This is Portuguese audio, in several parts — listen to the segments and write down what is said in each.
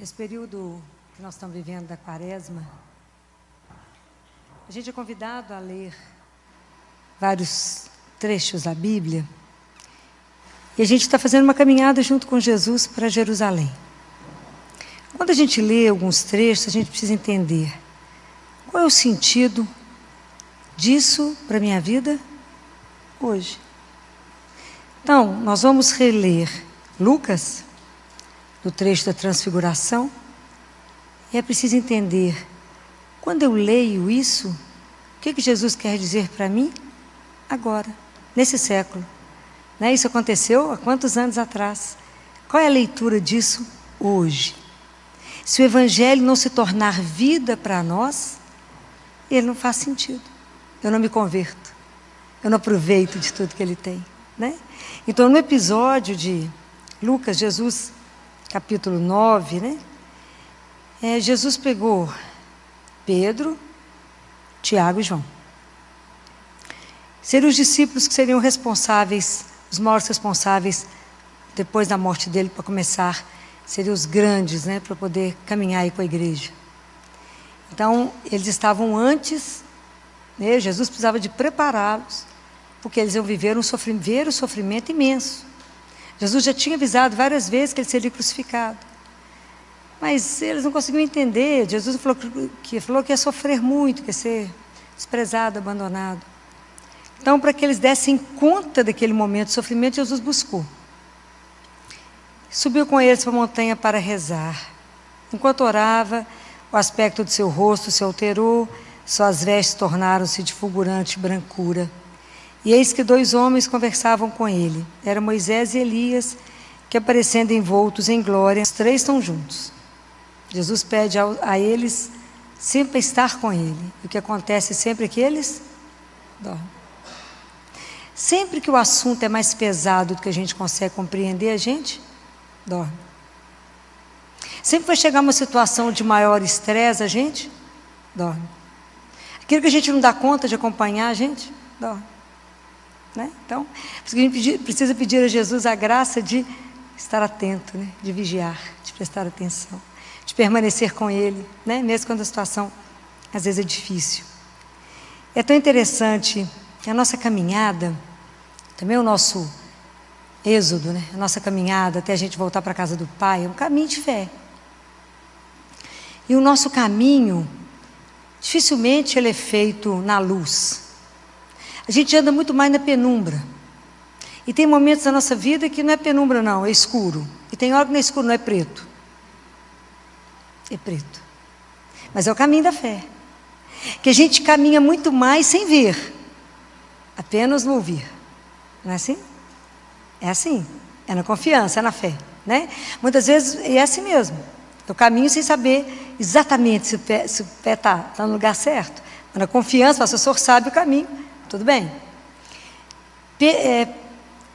Esse período que nós estamos vivendo da Quaresma, a gente é convidado a ler vários trechos da Bíblia e a gente está fazendo uma caminhada junto com Jesus para Jerusalém. Quando a gente lê alguns trechos, a gente precisa entender qual é o sentido disso para a minha vida hoje. Então, nós vamos reler Lucas, do trecho da Transfiguração, e é preciso entender, quando eu leio isso, o que Jesus quer dizer para mim agora, nesse século. Né? Isso aconteceu há quantos anos atrás? Qual é a leitura disso hoje? Se o Evangelho não se tornar vida para nós, ele não faz sentido. Eu não me converto. Eu não aproveito de tudo que ele tem. Né? Então, no episódio de Lucas, Jesus, capítulo 9, né? Jesus pegou Pedro, Tiago e João. Seriam os discípulos que seriam responsáveis, os maiores responsáveis, depois da morte dele, para começar, seriam os grandes, né? Para poder caminhar aí com a igreja. Então, eles estavam antes, né? Jesus precisava de prepará-los, porque eles iam ver o sofrimento imenso. Jesus já tinha avisado várias vezes que ele seria crucificado. Mas eles não conseguiam entender. Jesus falou que ia sofrer muito, que ia ser desprezado, abandonado. Então, para que eles dessem conta daquele momento de sofrimento, Jesus buscou. Subiu com eles para a montanha para rezar. Enquanto orava, o aspecto do seu rosto se alterou, suas vestes tornaram-se de fulgurante brancura. E eis que 2 homens conversavam com ele. Eram Moisés e Elias, que aparecendo envoltos em glória, os 3 estão juntos. Jesus pede a eles sempre estar com ele. E o que acontece sempre é que eles dormem. Sempre que o assunto é mais pesado do que a gente consegue compreender, a gente dorme. Sempre que vai chegar uma situação de maior estresse, a gente dorme. Aquilo que a gente não dá conta de acompanhar, a gente dorme. Né? Então, a gente precisa pedir a Jesus a graça de estar atento, né? De vigiar, de prestar atenção, de permanecer com Ele, né? Mesmo quando a situação às vezes é difícil. É tão interessante que a nossa caminhada, também o nosso êxodo, né? A nossa caminhada até a gente voltar para a casa do Pai, é um caminho de fé. E o nosso caminho, dificilmente ele é feito na luz. A gente anda muito mais na penumbra. E tem momentos da nossa vida que não é penumbra não, é escuro. E tem hora que não é escuro, não é preto. É preto. Mas é o caminho da fé. Que a gente caminha muito mais sem ver. Apenas no ouvir. Não é assim? É assim. É na confiança, é na fé. Né? Muitas vezes é assim mesmo. Eu caminho sem saber exatamente se o pé está no lugar certo. Mas na confiança, o senhor sabe o caminho. Tudo bem?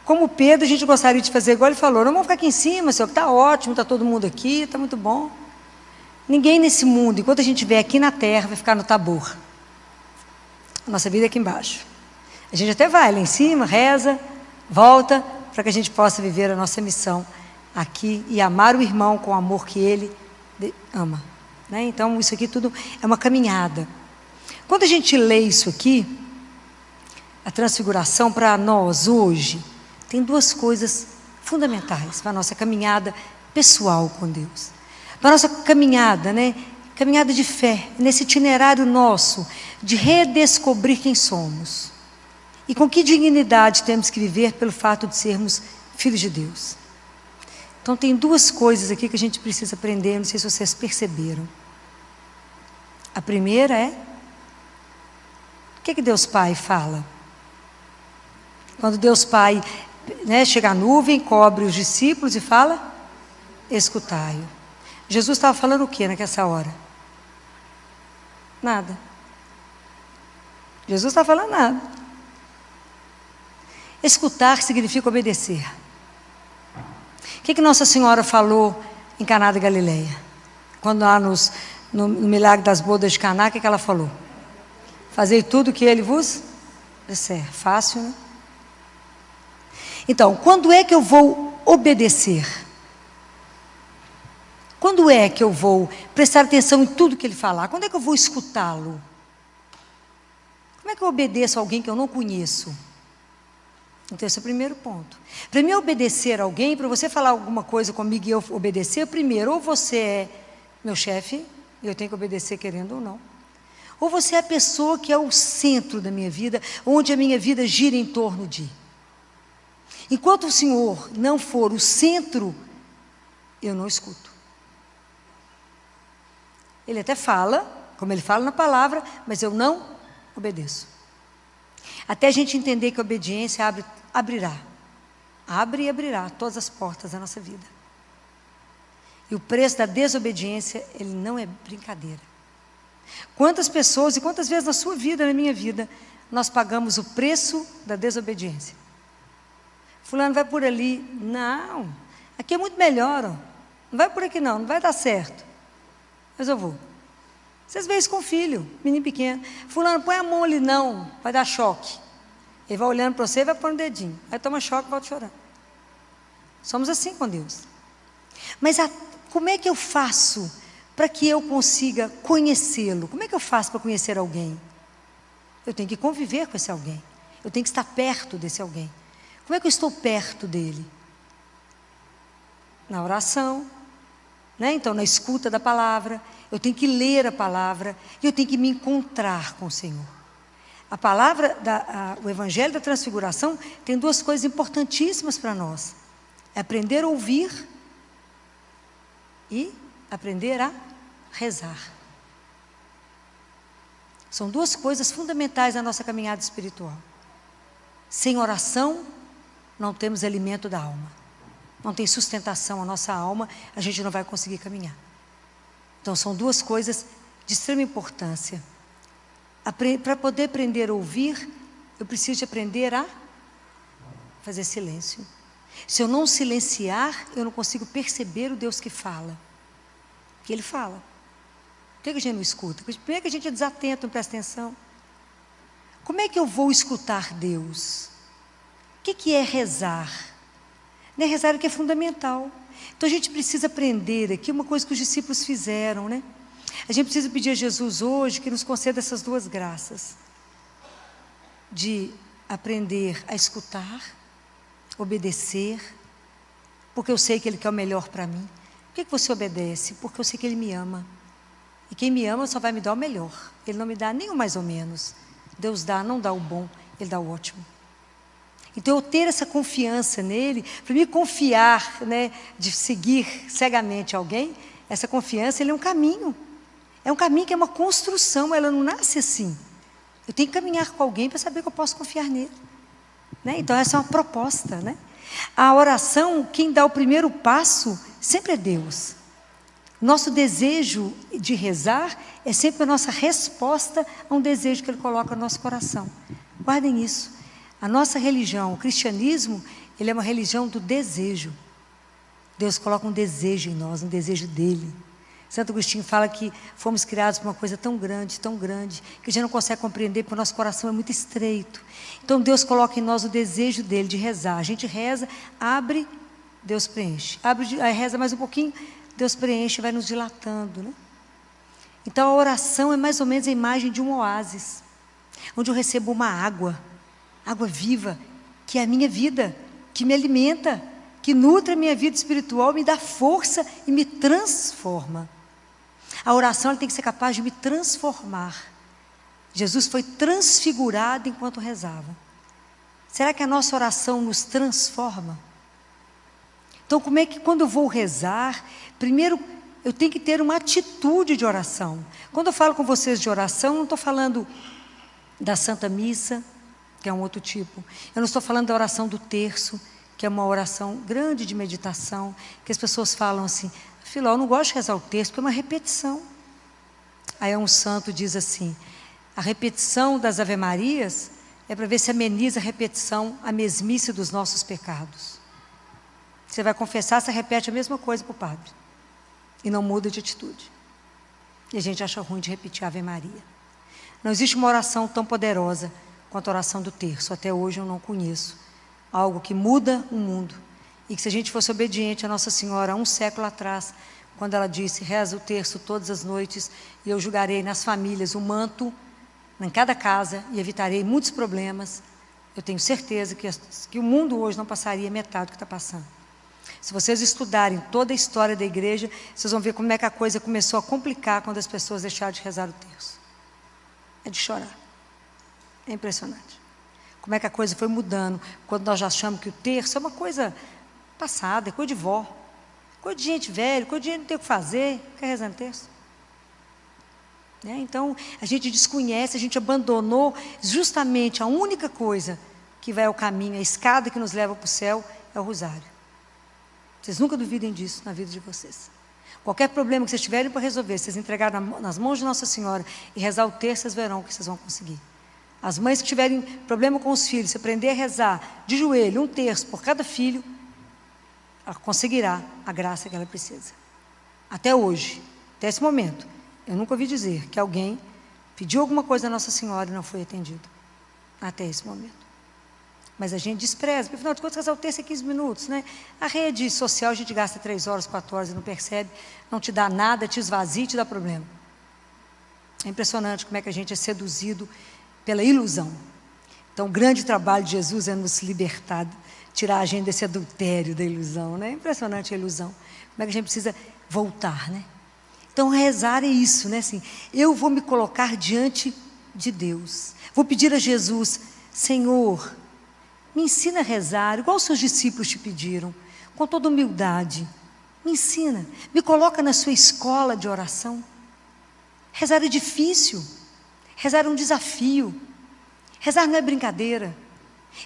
Como Pedro, a gente gostaria de fazer igual ele falou, não vamos ficar aqui em cima, senhor, está ótimo, está todo mundo aqui, está muito bom. Ninguém nesse mundo, enquanto a gente estiver aqui na terra, vai ficar no Tabor. A nossa vida é aqui embaixo. A gente até vai lá em cima, reza, volta, para que a gente possa viver a nossa missão aqui e amar o irmão com o amor que ele ama. Né? Então, isso aqui tudo é uma caminhada. Quando a gente lê isso aqui, a transfiguração para nós hoje tem 2 coisas fundamentais para a nossa caminhada pessoal com Deus. Para a nossa caminhada, né? Caminhada de fé, nesse itinerário nosso de redescobrir quem somos. E com que dignidade temos que viver pelo fato de sermos filhos de Deus. Então tem 2 coisas aqui que a gente precisa aprender, não sei se vocês perceberam. A primeira é, o que Deus Pai fala? Quando Deus Pai, né, chega a nuvem, cobre os discípulos e fala, escutai-o. Jesus estava falando o que naquela hora? Nada. Jesus estava falando nada. Escutar significa obedecer. O que Nossa Senhora falou em Caná da Galileia? Quando lá no milagre das bodas de Caná, o que ela falou? Fazei tudo o que ele vos disser. Fácil, né? Então, quando é que eu vou obedecer? Quando é que eu vou prestar atenção em tudo que ele falar? Quando é que eu vou escutá-lo? Como é que eu obedeço a alguém que eu não conheço? Então, esse é o primeiro ponto. Para mim obedecer a alguém, para você falar alguma coisa comigo e eu obedecer, primeiro, ou você é meu chefe, e eu tenho que obedecer querendo ou não, ou você é a pessoa que é o centro da minha vida, onde a minha vida gira em torno de. Enquanto o Senhor não for o centro, eu não escuto. Ele até fala, como ele fala na palavra, mas eu não obedeço. Até a gente entender que a obediência abrirá. Abre e abrirá todas as portas da nossa vida. E o preço da desobediência, ele não é brincadeira. Quantas pessoas e quantas vezes na sua vida, na minha vida, nós pagamos o preço da desobediência? Fulano vai por ali. Não, aqui é muito melhor. Ó. Não vai por aqui não, não vai dar certo. Mas eu vou. Vocês veem isso com o filho, menino pequeno. Fulano, põe a mão ali, não, vai dar choque. Ele vai olhando para você e vai pôr um dedinho. Aí toma choque e volta chorando. Somos assim com Deus. Mas como é que eu faço para que eu consiga conhecê-lo? Como é que eu faço para conhecer alguém? Eu tenho que conviver com esse alguém. Eu tenho que estar perto desse alguém. Como é que eu estou perto dele? Na oração, né? Então na escuta da palavra. Eu tenho que ler a palavra e eu tenho que me encontrar com o Senhor. A palavra, o Evangelho da Transfiguração tem duas coisas importantíssimas para nós. É aprender a ouvir e aprender a rezar. São duas coisas fundamentais na nossa caminhada espiritual. Sem oração, não temos alimento da alma. Não tem sustentação a nossa alma, a gente não vai conseguir caminhar. Então, são duas coisas de extrema importância. Para poder aprender a ouvir, eu preciso de aprender a fazer silêncio. Se eu não silenciar, eu não consigo perceber o Deus que fala. Que Ele fala. Por que a gente não escuta? Primeiro que a gente é desatento, não presta atenção. Como é que eu vou escutar Deus? O que é rezar? Né? Rezar é o que é fundamental. Então a gente precisa aprender aqui uma coisa que os discípulos fizeram, né? A gente precisa pedir a Jesus hoje que nos conceda essas duas graças. De aprender a escutar, obedecer, porque eu sei que Ele quer o melhor para mim. Por que você obedece? Porque eu sei que Ele me ama. E quem me ama só vai me dar o melhor. Ele não me dá nem o mais ou menos. Deus dá, não dá o bom, Ele dá o ótimo. Então eu ter essa confiança nele, para mim confiar, né, de seguir cegamente alguém, essa confiança, ele é um caminho. É um caminho que é uma construção, ela não nasce assim. Eu tenho que caminhar com alguém para saber que eu posso confiar nele. Né? Então essa é uma proposta. Né? A oração, quem dá o primeiro passo, sempre é Deus. Nosso desejo de rezar é sempre a nossa resposta a um desejo que Ele coloca no nosso coração. Guardem isso. A nossa religião, o cristianismo, ele é uma religião do desejo. Deus coloca um desejo em nós, um desejo dEle. Santo Agostinho fala que fomos criados por uma coisa tão grande, que a gente não consegue compreender porque o nosso coração é muito estreito. Então Deus coloca em nós o desejo dEle de rezar. A gente reza, abre, Deus preenche. Abre, aí reza mais um pouquinho, Deus preenche e vai nos dilatando. Né? Então a oração é mais ou menos a imagem de um oásis, onde eu recebo uma água viva, que é a minha vida, que me alimenta, que nutre a minha vida espiritual, me dá força e me transforma. A oração ela tem que ser capaz de me transformar. Jesus foi transfigurado enquanto rezava. Será que a nossa oração nos transforma? Então, como é que quando eu vou rezar, primeiro eu tenho que ter uma atitude de oração. Quando eu falo com vocês de oração, não estou falando da Santa Missa, que é um outro tipo. Eu não estou falando da oração do terço, que é uma oração grande de meditação, que as pessoas falam assim, Filó, eu não gosto de rezar o terço, porque é uma repetição. Aí um santo diz assim, a repetição das Ave-Marias é para ver se ameniza a repetição, a mesmice dos nossos pecados. Você vai confessar, você repete a mesma coisa para o padre. E não muda de atitude. E a gente acha ruim de repetir a Ave Maria. Não existe uma oração tão poderosa quanto a oração do terço. Até hoje eu não conheço algo que muda o mundo. E que se a gente fosse obediente a Nossa Senhora há um século atrás, quando ela disse: reza o terço todas as noites e eu julgarei nas famílias o manto em cada casa e evitarei muitos problemas. Eu tenho certeza que o mundo hoje não passaria metade do que está passando. Se vocês estudarem toda a história da igreja, vocês vão ver como é que a coisa começou a complicar quando as pessoas deixaram de rezar o terço. É de chorar. É impressionante. Como é que a coisa foi mudando, quando nós já achamos que o terço é uma coisa passada, é coisa de vó, coisa de gente velha, coisa de gente não tem o que fazer, quer rezar no terço. Então, a gente desconhece, a gente abandonou justamente a única coisa que vai ao caminho, a escada que nos leva para o céu, é o rosário. Vocês nunca duvidem disso na vida de vocês. Qualquer problema que vocês tiverem para resolver, vocês entregarem nas mãos de Nossa Senhora e rezar o terço, vocês verão o que vocês vão conseguir. As mães que tiverem problema com os filhos, se aprender a rezar de joelho, um terço por cada filho, ela conseguirá a graça que ela precisa. Até hoje, até esse momento, eu nunca ouvi dizer que alguém pediu alguma coisa a Nossa Senhora e não foi atendido. Até esse momento. Mas a gente despreza, porque afinal de contas, rezar o terço é 15 minutos, né? A rede social a gente gasta 3 horas, 4 horas e não percebe, não te dá nada, te esvazia e te dá problema. É impressionante como é que a gente é seduzido pela ilusão. Então, o grande trabalho de Jesus é nos libertar, tirar a gente desse adultério da ilusão, né? É impressionante a ilusão. Como é que a gente precisa voltar, né? Então, rezar é isso, né? Assim, eu vou me colocar diante de Deus. Vou pedir a Jesus: Senhor, me ensina a rezar, igual os seus discípulos te pediram, com toda humildade. Me ensina, me coloca na sua escola de oração. Rezar é difícil, rezar é um desafio, rezar não é brincadeira.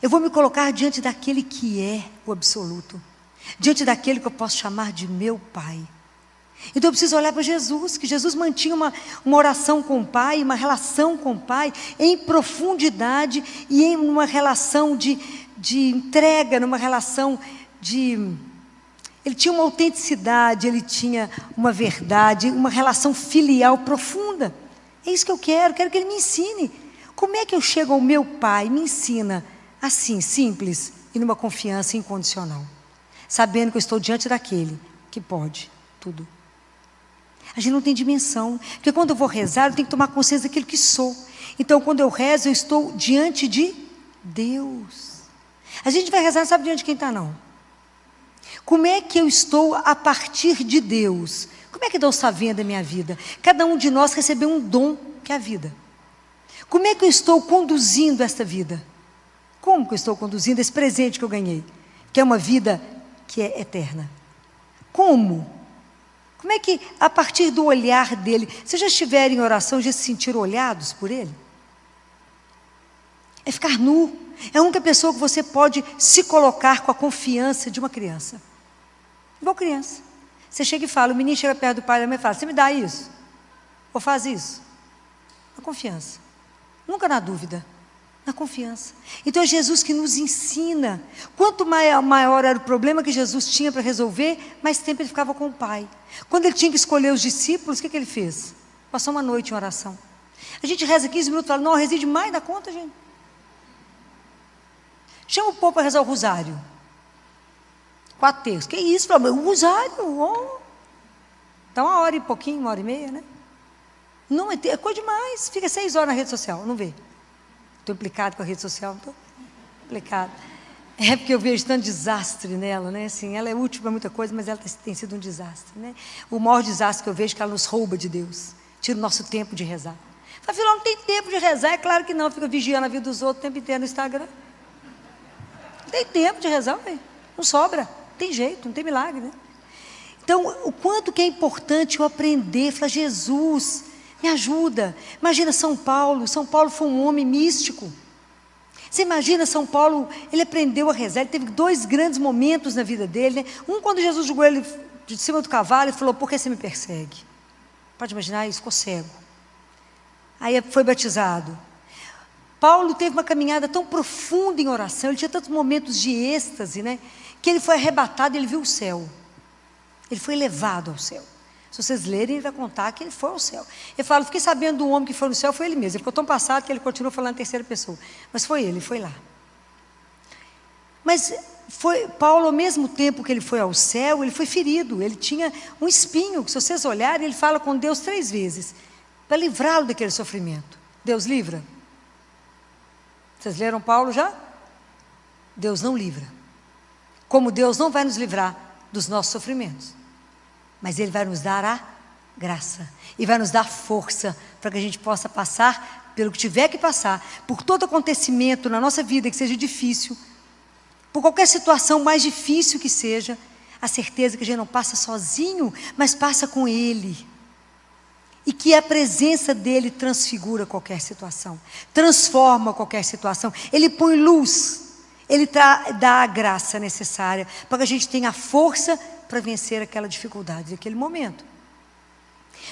Eu vou me colocar diante daquele que é o absoluto, diante daquele que eu posso chamar de meu Pai. Então eu preciso olhar para Jesus, que Jesus mantinha uma oração com o Pai, uma relação com o Pai, em profundidade e em uma relação de entrega, numa relação de... Ele tinha uma autenticidade, ele tinha uma verdade, uma relação filial profunda. É isso que eu quero que ele me ensine. Como é que eu chego ao meu Pai? Me ensina assim, simples e numa confiança incondicional, sabendo que eu estou diante daquele que pode tudo. A gente não tem dimensão, porque quando eu vou rezar, eu tenho que tomar consciência daquilo que sou. Então, quando eu rezo, eu estou diante de Deus. A gente vai rezar, não sabe diante de quem está, não. Como é que eu estou a partir de Deus? Como é que Deus está vendo a minha vida? Cada um de nós recebeu um dom, que é a vida. Como é que eu estou conduzindo esta vida? Como que eu estou conduzindo esse presente que eu ganhei? Que é uma vida que é eterna. Como? Como é que, a partir do olhar dele, vocês já estiverem em oração, já se sentiram olhados por ele? É ficar nu. É a única pessoa que você pode se colocar com a confiança de uma criança. Igual criança. Você chega e fala, o menino chega perto do pai e da mãe e fala: você me dá isso? Ou faz isso? Na confiança. Nunca na dúvida. Na confiança. Então é Jesus que nos ensina. Quanto maior era o problema que Jesus tinha para resolver, mais tempo ele ficava com o Pai. Quando ele tinha que escolher os discípulos, o que ele fez? Passou uma noite em oração. A gente reza 15 minutos e fala: não, reside mais da conta, gente. Chama o povo para rezar o rosário. 4 terços. Que isso, Flávio? O rosário? Oh. Dá 1 hora e pouquinho, 1 hora e meia, né? Não, é coisa demais. Fica 6 horas na rede social, não vê. Estou implicado com a rede social, não estou implicado. É porque eu vejo tanto desastre nela, né? Assim, ela é útil para muita coisa, mas ela tem sido um desastre, né? O maior desastre que eu vejo é que ela nos rouba de Deus, tira o nosso tempo de rezar. Fala: filho, não tem tempo de rezar. É claro que não, fica vigiando a vida dos outros o tempo inteiro no Instagram. Não tem tempo de rezar, véio. Não sobra, não tem jeito, não tem milagre, né? Então, o quanto que é importante eu aprender, falar: Jesus, me ajuda. Imagina São Paulo foi um homem místico. Você imagina São Paulo, ele aprendeu a rezar, ele teve 2 grandes momentos na vida dele, né? Um, quando Jesus jogou ele de cima do cavalo e falou: por que você me persegue? Pode imaginar isso? Ficou cego. Aí foi batizado. Paulo teve uma caminhada tão profunda em oração, ele tinha tantos momentos de êxtase, né? Que ele foi arrebatado, ele viu o céu. Ele foi levado ao céu. Se vocês lerem, ele vai contar que ele foi ao céu. Ele fala: fiquei sabendo do homem que foi no céu, foi ele mesmo. Ele ficou tão passado que ele continuou falando em terceira pessoa. Mas foi ele foi lá. Mas Paulo, ao mesmo tempo que ele foi ao céu, ele foi ferido, ele tinha um espinho, que se vocês olharem, ele fala com Deus 3 vezes, para livrá-lo daquele sofrimento. Deus livra? Vocês leram Paulo já? Deus não livra. Como Deus não vai nos livrar dos nossos sofrimentos, mas Ele vai nos dar a graça, e vai nos dar força, para que a gente possa passar pelo que tiver que passar, por todo acontecimento na nossa vida que seja difícil, por qualquer situação mais difícil que seja, a certeza que a gente não passa sozinho, mas passa com Ele. E que a presença dEle transfigura qualquer situação, transforma qualquer situação. Ele põe luz, Ele dá a graça necessária, para que a gente tenha força para vencer aquela dificuldade, aquele momento.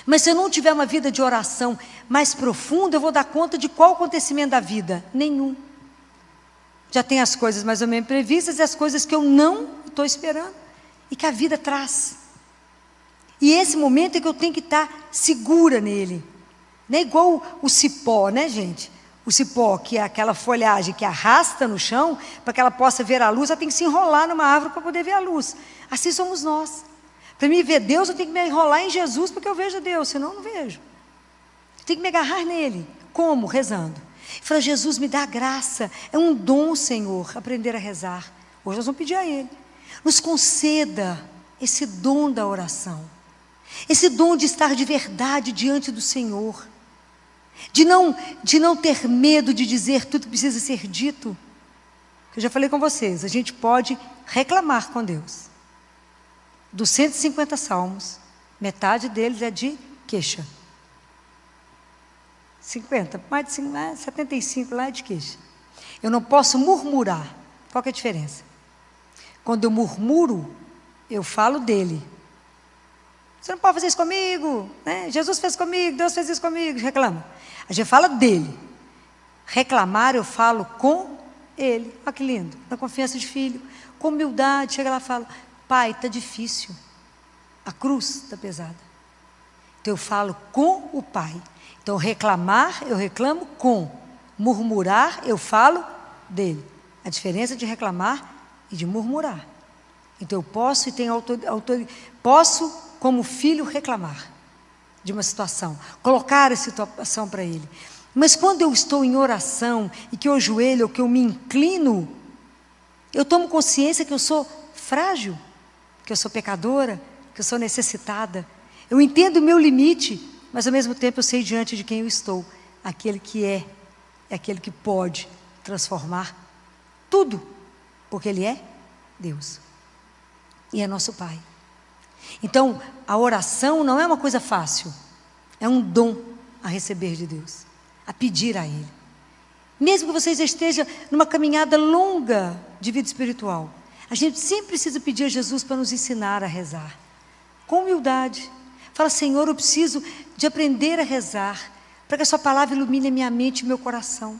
Mas se eu não tiver uma vida de oração mais profunda, eu vou dar conta de qual acontecimento da vida? Nenhum. Já tem as coisas mais ou menos previstas e as coisas que eu não estou esperando e que a vida traz. E esse momento é que eu tenho que estar segura nele. Não é igual o cipó, né, gente? O cipó, que é aquela folhagem que arrasta no chão, para que ela possa ver a luz, ela tem que se enrolar numa árvore para poder ver a luz. Assim somos nós. Para mim ver Deus, eu tenho que me enrolar em Jesus, porque eu vejo Deus, senão eu não vejo. Eu tenho que me agarrar nele. Como? Rezando. Fala, Jesus, me dá graça, é um dom, Senhor, aprender a rezar. Hoje nós vamos pedir a Ele, nos conceda esse dom da oração, esse dom de estar de verdade diante do Senhor, de não ter medo de dizer tudo que precisa ser dito. Eu já falei com vocês, a gente pode reclamar com Deus. Dos 150 salmos, metade deles é de queixa. 50, mais de 75 lá é de queixa. Eu não posso murmurar. Qual que é a diferença? Quando eu murmuro, eu falo dele. Você não pode fazer isso comigo, né? Jesus fez comigo, Deus fez isso comigo, reclama. A gente fala dele. Reclamar, eu falo com ele. Olha que lindo, na confiança de filho, com humildade, chega lá e fala, Pai, está difícil, a cruz está pesada. Então eu falo com o Pai. Então reclamar, eu reclamo com. Murmurar, eu falo dele. A diferença de reclamar e de murmurar. Então eu posso e tenho autoridade, posso como filho reclamar de uma situação, colocar a situação para ele. Mas quando eu estou em oração e que eu ajoelho ou que eu me inclino, eu tomo consciência que eu sou frágil, que eu sou pecadora, que eu sou necessitada. Eu entendo o meu limite, mas ao mesmo tempo eu sei diante de quem eu estou, aquele que é aquele que pode transformar tudo, porque Ele é Deus e é nosso Pai. Então, a oração não é uma coisa fácil, é um dom a receber de Deus, a pedir a Ele. Mesmo que você esteja numa caminhada longa de vida espiritual, a gente sempre precisa pedir a Jesus para nos ensinar a rezar, com humildade. Fala, Senhor, eu preciso de aprender a rezar, para que a sua palavra ilumine a minha mente e meu coração,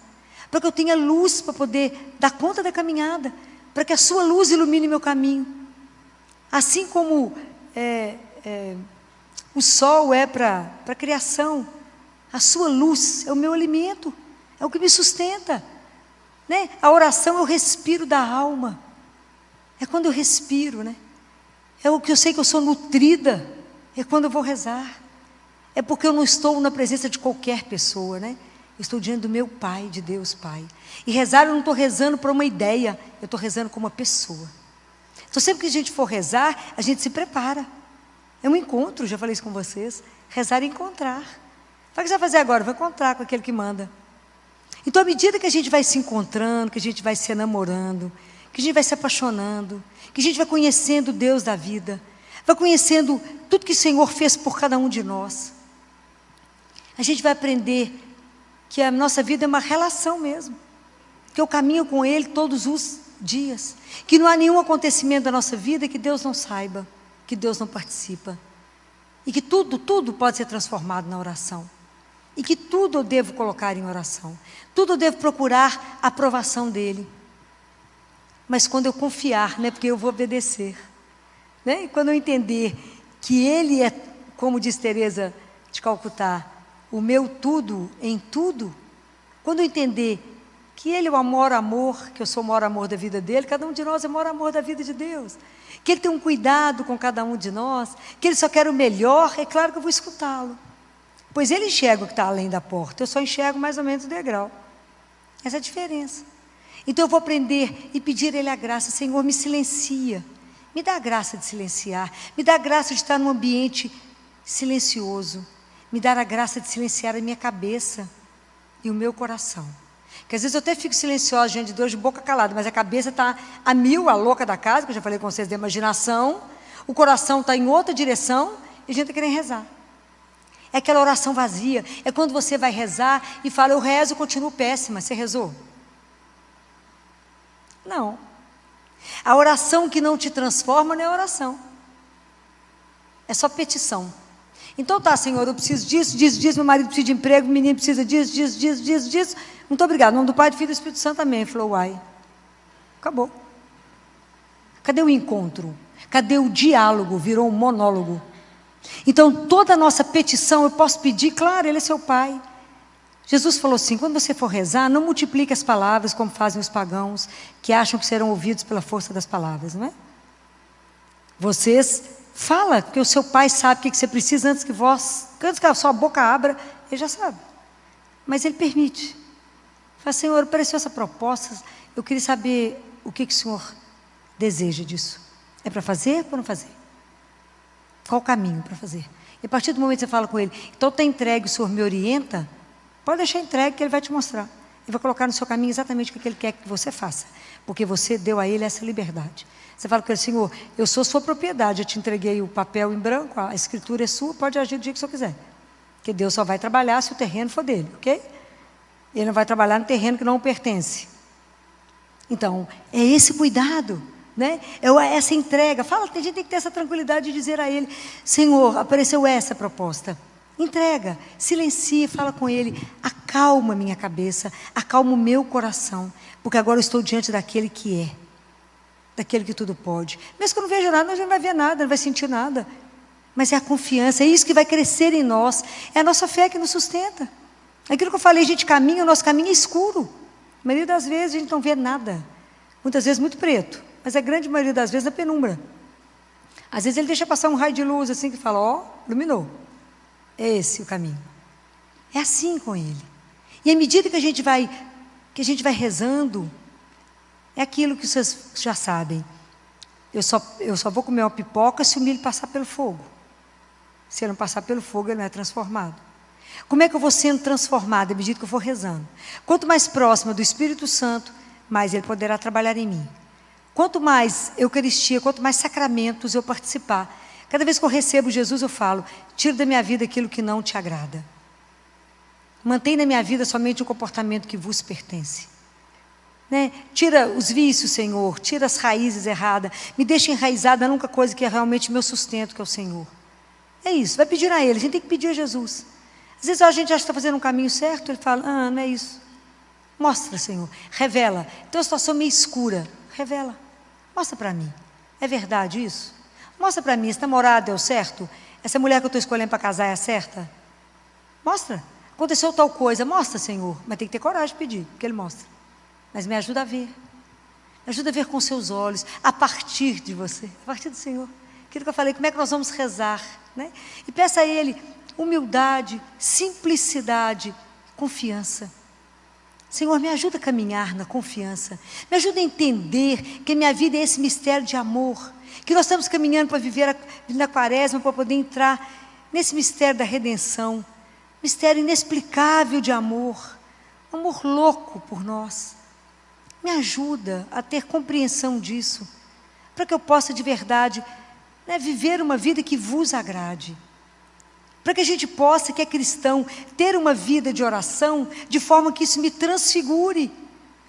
para que eu tenha luz para poder dar conta da caminhada, para que a sua luz ilumine meu caminho. Assim como o sol é para a criação, a sua luz é o meu alimento, é o que me sustenta, né? A oração é o respiro da alma, é quando eu respiro, né? É o que eu sei que eu sou nutrida, é quando eu vou rezar, é porque eu não estou na presença de qualquer pessoa, né? Eu estou diante do meu Pai, de Deus Pai. E rezar, eu não estou rezando para uma ideia, eu estou rezando como uma pessoa. Então sempre que a gente for rezar, a gente se prepara. É um encontro, já falei isso com vocês. Rezar é encontrar. Fala, o que você vai fazer agora? Vai encontrar com aquele que manda. Então à medida que a gente vai se encontrando, que a gente vai se enamorando, que a gente vai se apaixonando, que a gente vai conhecendo Deus da vida, vai conhecendo tudo que o Senhor fez por cada um de nós, a gente vai aprender que a nossa vida é uma relação mesmo, que eu caminho com Ele todos os dias, que não há nenhum acontecimento da nossa vida que Deus não saiba, que Deus não participa, e que tudo pode ser transformado na oração, e que tudo eu devo colocar em oração, tudo eu devo procurar a aprovação dEle. Mas quando eu confiar, né, porque eu vou obedecer, né? E quando eu entender que Ele é, como diz Teresa de Calcutá, o meu tudo em tudo, quando eu entender que Ele é o maior amor, que eu sou o maior amor da vida dEle, cada um de nós é o maior amor da vida de Deus, que Ele tem um cuidado com cada um de nós, que Ele só quer o melhor, é claro que eu vou escutá-lo, pois Ele enxerga o que está além da porta, eu só enxergo mais ou menos o degrau, essa é a diferença. Então eu vou aprender e pedir a Ele a graça, Senhor, me silencia, me dá a graça de silenciar, me dá a graça de estar num ambiente silencioso, me dá a graça de silenciar a minha cabeça e o meu coração. Porque às vezes eu até fico silenciosa diante de Deus, de boca calada, mas a cabeça está a mil, a louca da casa, que eu já falei com vocês da imaginação, o coração está em outra direção e a gente está querendo rezar. É aquela oração vazia, é quando você vai rezar e fala, eu rezo e continuo péssima. Você rezou? Não. A oração que não te transforma não é oração, é só petição. Então tá, Senhor, eu preciso disso, meu marido precisa de emprego, o menino precisa disso. Muito obrigado, em nome do Pai, do Filho e do Espírito Santo, amém. Ele falou, uai, acabou. Cadê o encontro? Cadê o diálogo? Virou um monólogo. Então toda a nossa petição eu posso pedir, claro, Ele é seu Pai. Jesus falou assim, quando você for rezar, não multiplique as palavras como fazem os pagãos, que acham que serão ouvidos pela força das palavras, não é? Vocês fala, porque o seu Pai sabe o que você precisa antes que a sua boca abra, Ele já sabe. Mas Ele permite. Fala, Senhor, apareceu essa proposta, eu queria saber o que o Senhor deseja disso. É para fazer ou para não fazer? Qual o caminho para fazer? E a partir do momento que você fala com Ele, então está entregue, o Senhor me orienta, pode deixar entregue que Ele vai te mostrar. Ele vai colocar no seu caminho exatamente o que Ele quer que você faça, porque você deu a Ele essa liberdade. Você fala com Ele, Senhor, eu sou sua propriedade, eu te entreguei o papel em branco, a escritura é sua, pode agir do jeito que o Senhor quiser. Porque Deus só vai trabalhar se o terreno for dele, ok? Ele não vai trabalhar no terreno que não pertence. Então, é esse cuidado, né? É essa entrega. Fala, a gente tem que ter essa tranquilidade de dizer a Ele, Senhor, apareceu essa proposta. Entrega, silencia, fala com Ele, acalma minha cabeça, acalma o meu coração, porque agora eu estou diante daquele que é, daquele que tudo pode. Mesmo que eu não veja nada, a gente não vai ver nada, não vai sentir nada, mas é a confiança, é isso que vai crescer em nós, é a nossa fé que nos sustenta. Aquilo que eu falei, a gente caminha, o nosso caminho é escuro, a maioria das vezes a gente não vê nada, muitas vezes muito preto, mas a grande maioria das vezes na penumbra. Às vezes Ele deixa passar um raio de luz assim que fala, ó, iluminou. É esse o caminho. É assim com Ele. E à medida que a gente vai rezando, é aquilo que vocês já sabem. Eu só vou comer uma pipoca se o milho passar pelo fogo. Se ele não passar pelo fogo, ele não é transformado. Como é que eu vou sendo transformado à medida que eu for rezando? Quanto mais próxima do Espírito Santo, mais Ele poderá trabalhar em mim. Quanto mais Eucaristia, quanto mais sacramentos eu participar, cada vez que eu recebo Jesus, eu falo, tira da minha vida aquilo que não te agrada. Mantém na minha vida somente o comportamento que vos pertence. Né? Tira os vícios, Senhor, tira as raízes erradas, me deixa enraizada na única coisa que é realmente meu sustento, que é o Senhor. É isso, vai pedir a Ele, a gente tem que pedir a Jesus. Às vezes a gente acha que está fazendo um caminho certo, Ele fala, não é isso. Mostra, Senhor, revela. Então a situação meio escura, revela, mostra para mim, é verdade isso? Mostra para mim, esse namorado deu certo? Essa mulher que eu estou escolhendo para casar é a certa? Mostra. Aconteceu tal coisa, mostra, Senhor. Mas tem que ter coragem de pedir, porque Ele mostra. Mas me ajuda a ver. Me ajuda a ver com seus olhos, a partir de você, a partir do Senhor. Aquilo que eu falei, como é que nós vamos rezar, né? E peça a Ele humildade, simplicidade, confiança. Senhor, me ajuda a caminhar na confiança. Me ajuda a entender que a minha vida é esse mistério de amor, que nós estamos caminhando para viver na quaresma, para poder entrar nesse mistério da redenção, mistério inexplicável de amor, amor louco por nós. Me ajuda a ter compreensão disso, para que eu possa de verdade, né, viver uma vida que vos agrade. Para que a gente possa, que é cristão, ter uma vida de oração, de forma que isso me transfigure,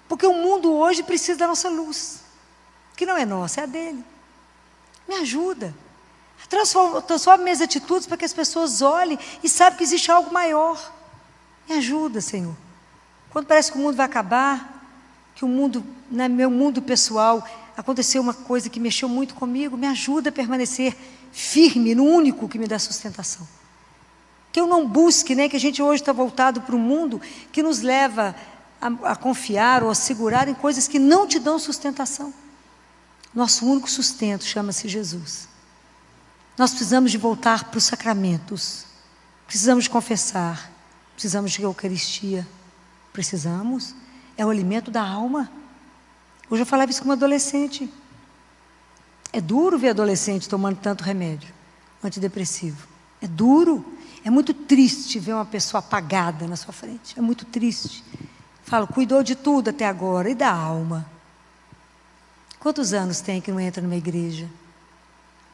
porque o mundo hoje precisa da nossa luz, que não é nossa, é a dele. Me ajuda, transforma minhas atitudes para que as pessoas olhem e saibam que existe algo maior. Me ajuda, Senhor. Quando parece que o mundo vai acabar, que o mundo, no meu mundo pessoal, aconteceu uma coisa que mexeu muito comigo, me ajuda a permanecer firme no único que me dá sustentação. Que eu não busque, né, que a gente hoje está voltado para um mundo que nos leva a confiar ou a segurar em coisas que não te dão sustentação. Nosso único sustento chama-se Jesus. Nós precisamos de voltar para os sacramentos. Precisamos de confessar. Precisamos de Eucaristia. Precisamos. É o alimento da alma. Hoje eu falava isso com uma adolescente. É duro ver adolescente tomando tanto remédio antidepressivo. É duro. É muito triste ver uma pessoa apagada na sua frente. É muito triste. Falo, cuidou de tudo até agora. E da alma? Quantos anos tem que não entra numa igreja?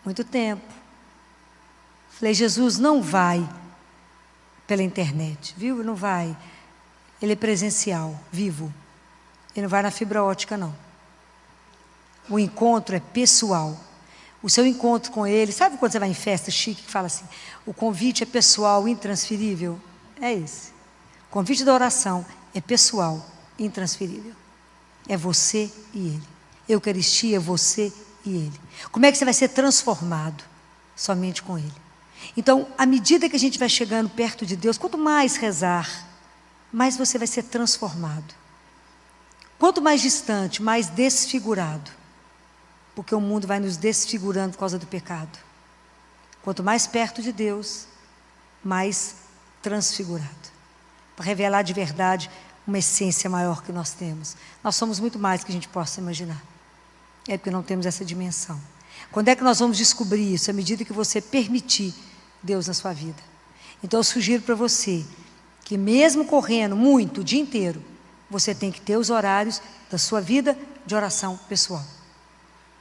Muito tempo. Falei, Jesus não vai pela internet, viu? Não vai. Ele é presencial, vivo. Ele não vai na fibra ótica, não. O encontro é pessoal. O seu encontro com ele, sabe quando você vai em festa chique que fala assim, o convite é pessoal, intransferível? É esse. O convite da oração é pessoal, intransferível. É você e ele. Eucaristia é você e ele. Como é que você vai ser transformado? Somente com ele. Então, à medida que a gente vai chegando perto de Deus, quanto mais rezar, mais você vai ser transformado. Quanto mais distante, mais desfigurado. Porque o mundo vai nos desfigurando por causa do pecado. Quanto mais perto de Deus, mais transfigurado. Para revelar de verdade uma essência maior que nós temos. Nós somos muito mais do que a gente possa imaginar. É porque não temos essa dimensão. Quando é que nós vamos descobrir isso? À medida que você permitir Deus na sua vida. Então eu sugiro para você que mesmo correndo muito o dia inteiro, você tem que ter os horários da sua vida de oração pessoal.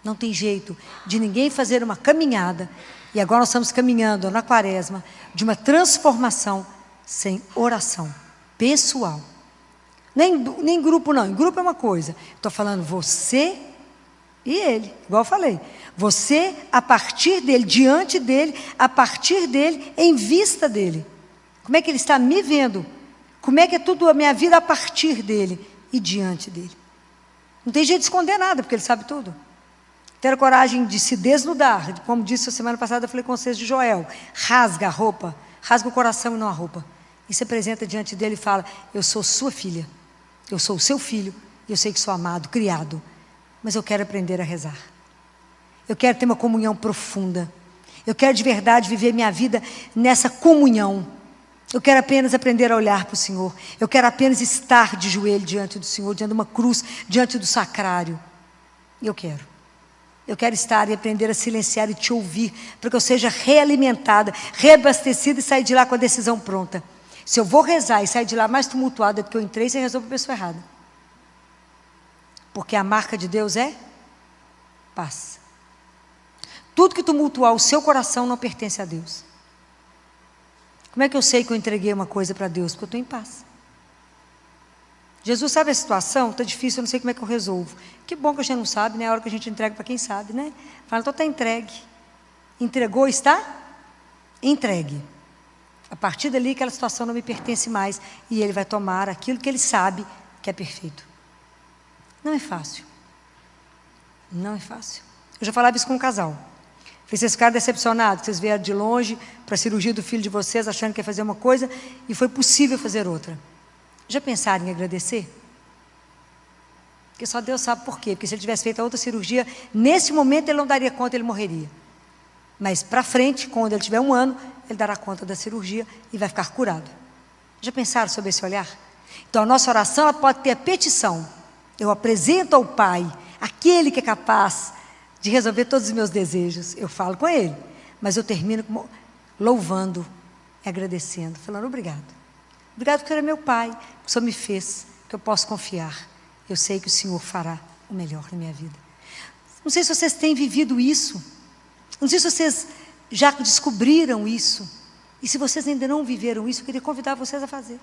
Não tem jeito de ninguém fazer uma caminhada, e agora nós estamos caminhando na quaresma, de uma transformação sem oração pessoal. Nem grupo não, em grupo é uma coisa. Estou falando você e ele, igual eu falei. Você, a partir dele, diante dele, a partir dele, em vista dele. Como é que ele está me vendo? Como é que é tudo a minha vida a partir dele e diante dele? Não tem jeito de esconder nada, porque ele sabe tudo. Ter coragem de se desnudar, como disse a semana passada, eu falei com vocês de Joel. Rasga a roupa, rasga o coração e não a roupa. E se apresenta diante dele e fala, eu sou sua filha, eu sou o seu filho, e eu sei que sou amado, criado, mas eu quero aprender a rezar. Eu quero ter uma comunhão profunda. Eu quero de verdade viver minha vida nessa comunhão. Eu quero apenas aprender a olhar para o Senhor. Eu quero apenas estar de joelho diante do Senhor, diante de uma cruz, diante do sacrário. Eu quero. Eu quero estar e aprender a silenciar e te ouvir, para que eu seja realimentada, reabastecida e sair de lá com a decisão pronta. Se eu vou rezar e sair de lá mais tumultuada do que eu entrei, você rezou para a pessoa errada. Porque a marca de Deus é paz. Tudo que tumultuar o seu coração não pertence a Deus. Como é que eu sei que eu entreguei uma coisa para Deus? Porque eu estou em paz. Jesus sabe a situação, está difícil, eu não sei como é que eu resolvo. Que bom que a gente não sabe, né? É a hora que a gente entrega para quem sabe, né? Fala, então está entregue. Entregou, está? Entregue. A partir dali, aquela situação não me pertence mais. E ele vai tomar aquilo que ele sabe que é perfeito. Não é fácil. Não é fácil. Eu já falava isso com um casal. Vocês ficaram decepcionados, vocês vieram de longe para a cirurgia do filho de vocês, achando que ia fazer uma coisa, e foi possível fazer outra. Já pensaram em agradecer? Porque só Deus sabe por quê. Porque se ele tivesse feito a outra cirurgia, nesse momento ele não daria conta, ele morreria. Mas para frente, quando ele tiver 1 ano, ele dará conta da cirurgia e vai ficar curado. Já pensaram sobre esse olhar? Então a nossa oração ela pode ter a petição. Eu apresento ao Pai, aquele que é capaz de resolver todos os meus desejos. Eu falo com Ele, mas eu termino louvando e agradecendo, falando obrigado. Obrigado porque o Senhor é meu Pai, que o Senhor me fez, que eu posso confiar. Eu sei que o Senhor fará o melhor na minha vida. Não sei se vocês têm vivido isso. Não sei se vocês já descobriram isso. E se vocês ainda não viveram isso, eu queria convidar vocês a fazer.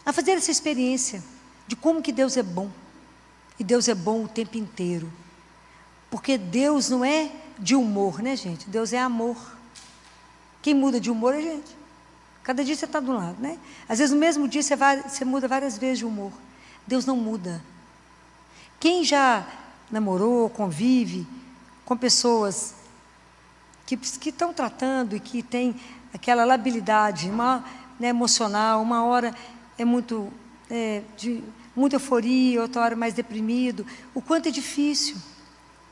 A fazer essa experiência de como que Deus é bom. E Deus é bom o tempo inteiro. Porque Deus não é de humor, né, gente? Deus é amor. Quem muda de humor é a gente. Cada dia você está de um lado, né? Às vezes no mesmo dia você muda várias vezes de humor. Deus não muda. Quem já namorou, convive com pessoas que estão tratando e que tem aquela labilidade emocional, uma hora é muito de muita euforia, outra hora mais deprimido. O quanto é difícil,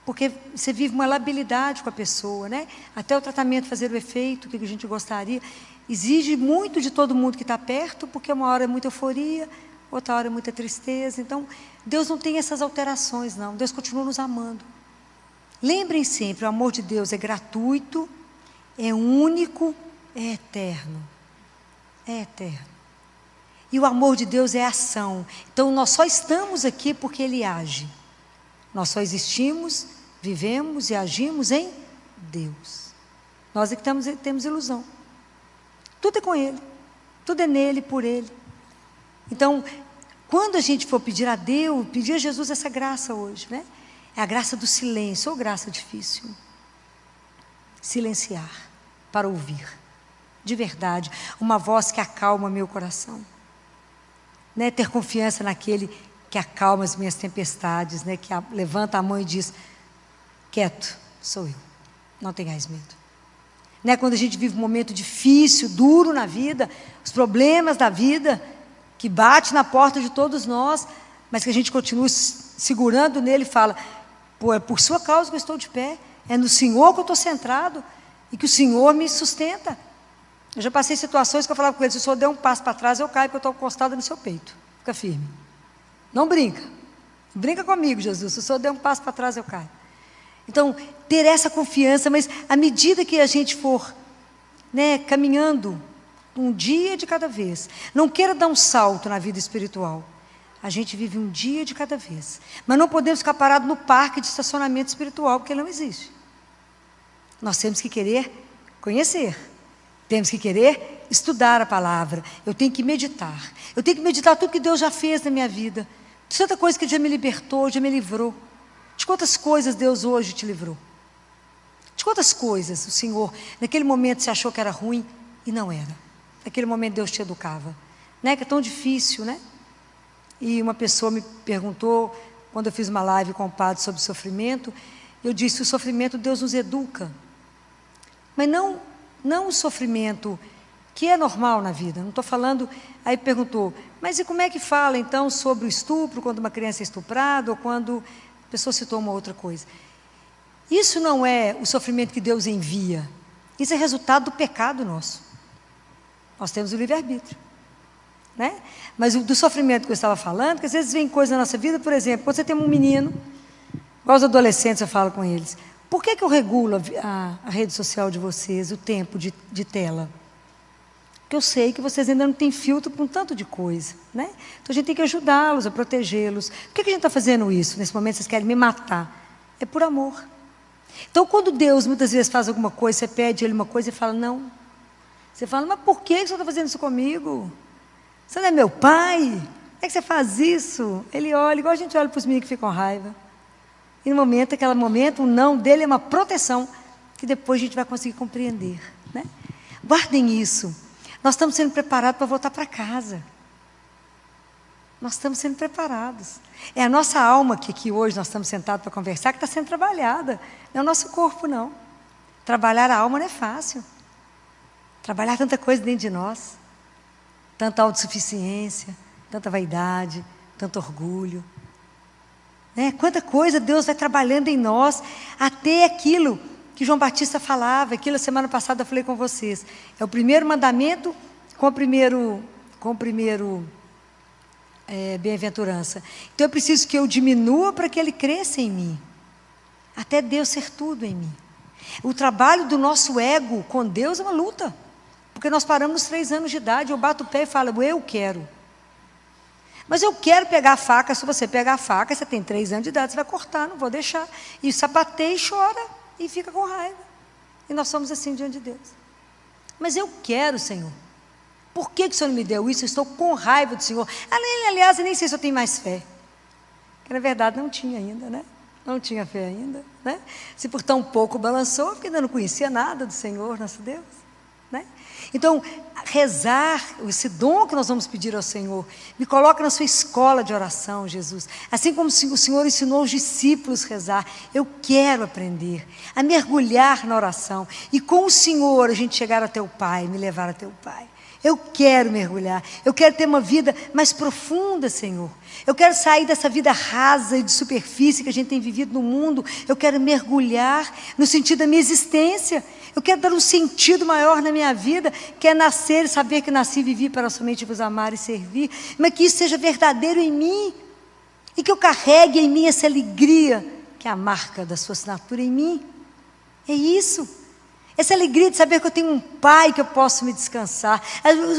porque você vive uma labilidade com a pessoa, né? Até o tratamento fazer o efeito que a gente gostaria. Exige muito de todo mundo que está perto, porque uma hora é muita euforia, outra hora é muita tristeza. Então, Deus não tem essas alterações, não. Deus continua nos amando. Lembrem sempre, o amor de Deus é gratuito, é único, é eterno. É eterno. E o amor de Deus é ação. Então, nós só estamos aqui porque Ele age. Nós só existimos, vivemos e agimos em Deus. Nós é que temos ilusão. Tudo é com Ele. Tudo é nele, por Ele. Então, quando a gente for pedir a Deus, pedir a Jesus essa graça hoje, né? É a graça do silêncio, ou graça difícil. Silenciar, para ouvir. De verdade, uma voz que acalma meu coração. Né? Ter confiança naquele que acalma as minhas tempestades, né? Que levanta a mão e diz, quieto, sou eu, não tenhais medo. Né? Quando a gente vive um momento difícil, duro na vida, os problemas da vida, que bate na porta de todos nós, mas que a gente continua segurando nele e fala, pô, é por sua causa que eu estou de pé, é no Senhor que eu estou centrado, e que o Senhor me sustenta. Eu já passei situações que eu falava com ele, se o Senhor der um passo para trás, eu caio, porque eu estou encostada no seu peito. Fica firme. Não brinca. Brinca comigo, Jesus. Se o Senhor der um passo para trás, eu caio. Então, ter essa confiança, mas à medida que a gente for, né, caminhando, um dia de cada vez, não queira dar um salto na vida espiritual. A gente vive um dia de cada vez. Mas não podemos ficar parados no parque de estacionamento espiritual, porque ele não existe. Nós temos que querer conhecer. Temos que querer estudar a palavra. Eu tenho que meditar. Eu tenho que meditar tudo que Deus já fez na minha vida. De tanta coisa que Ele já me libertou, já me livrou. De quantas coisas Deus hoje te livrou. De quantas coisas o Senhor, naquele momento você achou que era ruim e não era. Naquele momento Deus te educava. Né? Que é tão difícil, né? E uma pessoa me perguntou, quando eu fiz uma live com o padre sobre sofrimento, eu disse, o sofrimento Deus nos educa. Mas não o sofrimento que é normal na vida, não estou falando, aí perguntou, mas e como é que fala então sobre o estupro, quando uma criança é estuprada, ou quando a pessoa citou uma outra coisa. Isso não é o sofrimento que Deus envia, isso é resultado do pecado nosso. Nós temos o livre-arbítrio, né? Mas do sofrimento que eu estava falando, que às vezes vem coisa na nossa vida, por exemplo, quando você tem um menino, igual os adolescentes eu falo com eles, por que eu regulo a rede social de vocês, o tempo de tela? Porque eu sei que vocês ainda não têm filtro para um tanto de coisa, né? Então a gente tem que ajudá-los, a protegê-los. Por que a gente está fazendo isso? Nesse momento vocês querem me matar. É por amor. Então quando Deus muitas vezes faz alguma coisa, você pede Ele uma coisa e fala, não. Você fala, mas por que você está fazendo isso comigo? Você não é meu pai? Como é que você faz isso? Ele olha, igual a gente olha para os meninos que ficam com raiva. E no momento, aquele momento, o não dele é uma proteção, que depois a gente vai conseguir compreender, né? Guardem isso. Nós estamos sendo preparados para voltar para casa. Nós estamos sendo preparados. É a nossa alma que aqui hoje nós estamos sentados para conversar, que está sendo trabalhada. Não é o nosso corpo, não. Trabalhar a alma não é fácil. Trabalhar tanta coisa dentro de nós. Tanta autossuficiência, tanta vaidade, tanto orgulho. Né? Quanta coisa Deus vai trabalhando em nós, até aquilo que João Batista falava, aquilo a semana passada eu falei com vocês. É o primeiro mandamento com o primeiro bem-aventurança. Então eu preciso que eu diminua para que Ele cresça em mim. Até Deus ser tudo em mim. O trabalho do nosso ego com Deus é uma luta. Porque nós paramos nos 3 anos de idade, eu bato o pé e falo, eu quero. Mas eu quero pegar a faca, se você pegar a faca, você tem 3 anos de idade, você vai cortar, não vou deixar. E sapateia e chora, e fica com raiva. E nós somos assim diante de Deus. Mas eu quero, Senhor. Por que o Senhor não me deu isso? Eu estou com raiva do Senhor. Aliás, eu nem sei se eu tenho mais fé. Porque na verdade não tinha ainda, né? Não tinha fé ainda, né? Se por tão pouco balançou, porque ainda não conhecia nada do Senhor, nosso Deus, né? Então, rezar, esse dom que nós vamos pedir ao Senhor. Me coloca na sua escola de oração, Jesus. Assim como o Senhor ensinou os discípulos a rezar, eu quero aprender a mergulhar na oração. E com o Senhor a gente chegar até o Pai, me levar até o Pai. Eu quero mergulhar, eu quero ter uma vida mais profunda, Senhor. Eu quero sair dessa vida rasa e de superfície que a gente tem vivido no mundo. Eu quero mergulhar no sentido da minha existência. Eu quero dar um sentido maior na minha vida, que é nascer e saber que nasci e vivi para somente vos amar e servir. Mas que isso seja verdadeiro em mim. E que eu carregue em mim essa alegria, que é a marca da sua assinatura em mim. É isso. Essa alegria de saber que eu tenho um Pai que eu posso me descansar,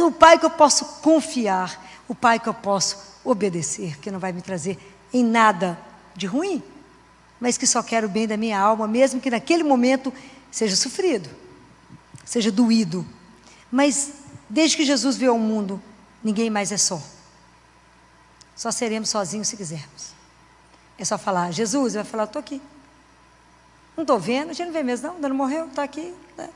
um Pai que eu posso confiar, o Pai que eu posso obedecer, que não vai me trazer em nada de ruim, mas que só quer o bem da minha alma, mesmo que naquele momento seja sofrido, seja doído. Mas desde que Jesus veio ao mundo, ninguém mais é só. Só seremos sozinhos se quisermos. É só falar, Jesus, ele vai falar, estou aqui. Não estou vendo, a gente não vê mesmo, não, ainda não morreu, está aqui. Né?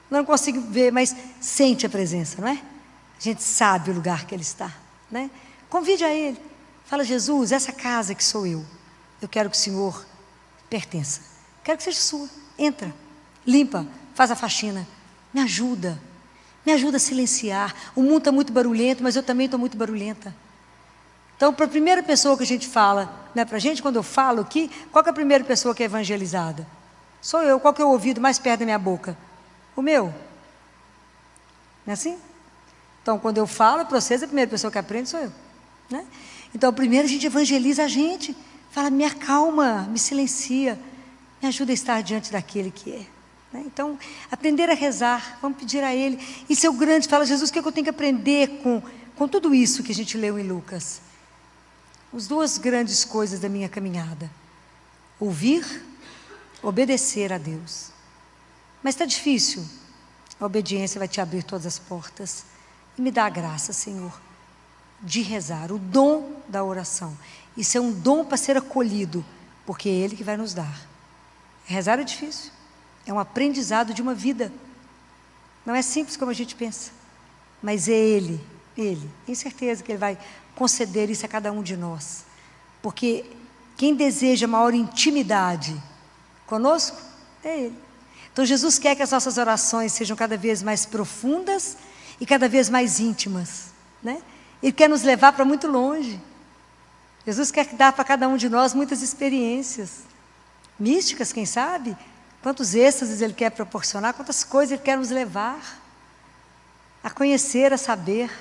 Não consigo ver, mas sente a presença, não é? A gente sabe o lugar que Ele está. Né? Convide a Ele. Fala, Jesus, essa casa que sou eu quero que o Senhor pertença. Quero que seja sua. Entra, limpa, faz a faxina. Me ajuda a silenciar. O mundo está muito barulhento, mas eu também estou muito barulhenta. Então, para a primeira pessoa que a gente fala, né, para a gente, quando eu falo aqui, qual que é a primeira pessoa que é evangelizada? Sou eu. Qual que é o ouvido mais perto da minha boca? O meu. Não é assim? Então, quando eu falo para vocês, a primeira pessoa que aprende sou eu. Né? Então, primeiro a gente evangeliza a gente. Fala, me acalma, me silencia. Me ajuda a estar diante daquele que é. Né? Então, aprender a rezar. Vamos pedir a Ele. E seu grande, fala, Jesus, o que eu tenho que aprender com tudo isso que a gente leu em Lucas? As duas grandes coisas da minha caminhada. Ouvir, obedecer a Deus. Mas está difícil. A obediência vai te abrir todas as portas. E me dá a graça, Senhor, de rezar. O dom da oração. Isso é um dom para ser acolhido, porque é Ele que vai nos dar. Rezar é difícil. É um aprendizado de uma vida. Não é simples como a gente pensa. Mas é Ele. Tenho certeza que Ele vai conceder isso a cada um de nós. Porque quem deseja maior intimidade conosco é Ele. Então Jesus quer que as nossas orações sejam cada vez mais profundas e cada vez mais íntimas. Né? Ele quer nos levar para muito longe. Jesus quer dar para cada um de nós muitas experiências. Místicas, quem sabe? Quantos êxtases Ele quer proporcionar, quantas coisas Ele quer nos levar a conhecer, a saber.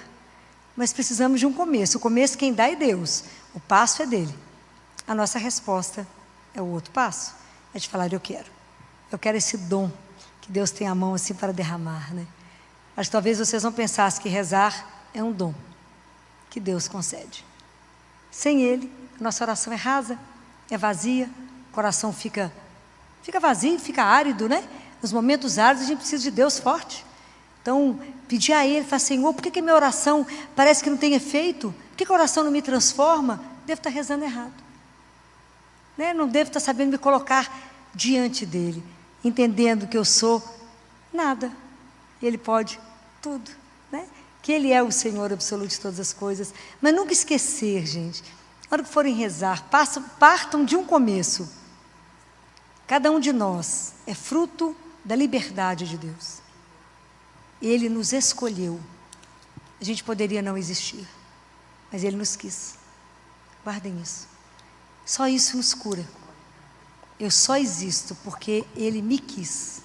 Mas precisamos de um começo. O começo quem dá é Deus. O passo é dele. A nossa resposta é o outro passo. É de falar, eu quero esse dom que Deus tem a mão assim para derramar. Né? Acho que talvez vocês não pensassem que rezar é um dom que Deus concede. Sem Ele, a nossa oração é rasa, é vazia, o coração fica vazio, fica árido, né? Nos momentos áridos a gente precisa de Deus forte. Então, pedir a Ele, falar, Senhor, por que a minha oração parece que não tem efeito? Por que a oração não me transforma? Devo estar rezando errado. Né? Não devo estar sabendo me colocar diante dEle, entendendo que eu sou nada. Ele pode tudo. Né? Que Ele é o Senhor absoluto de todas as coisas. Mas nunca esquecer, gente, na hora que forem rezar, partam de um começo. Cada um de nós é fruto da liberdade de Deus. Ele nos escolheu. A gente poderia não existir, mas Ele nos quis. Guardem isso. Só isso nos cura. Eu só existo porque Ele me quis.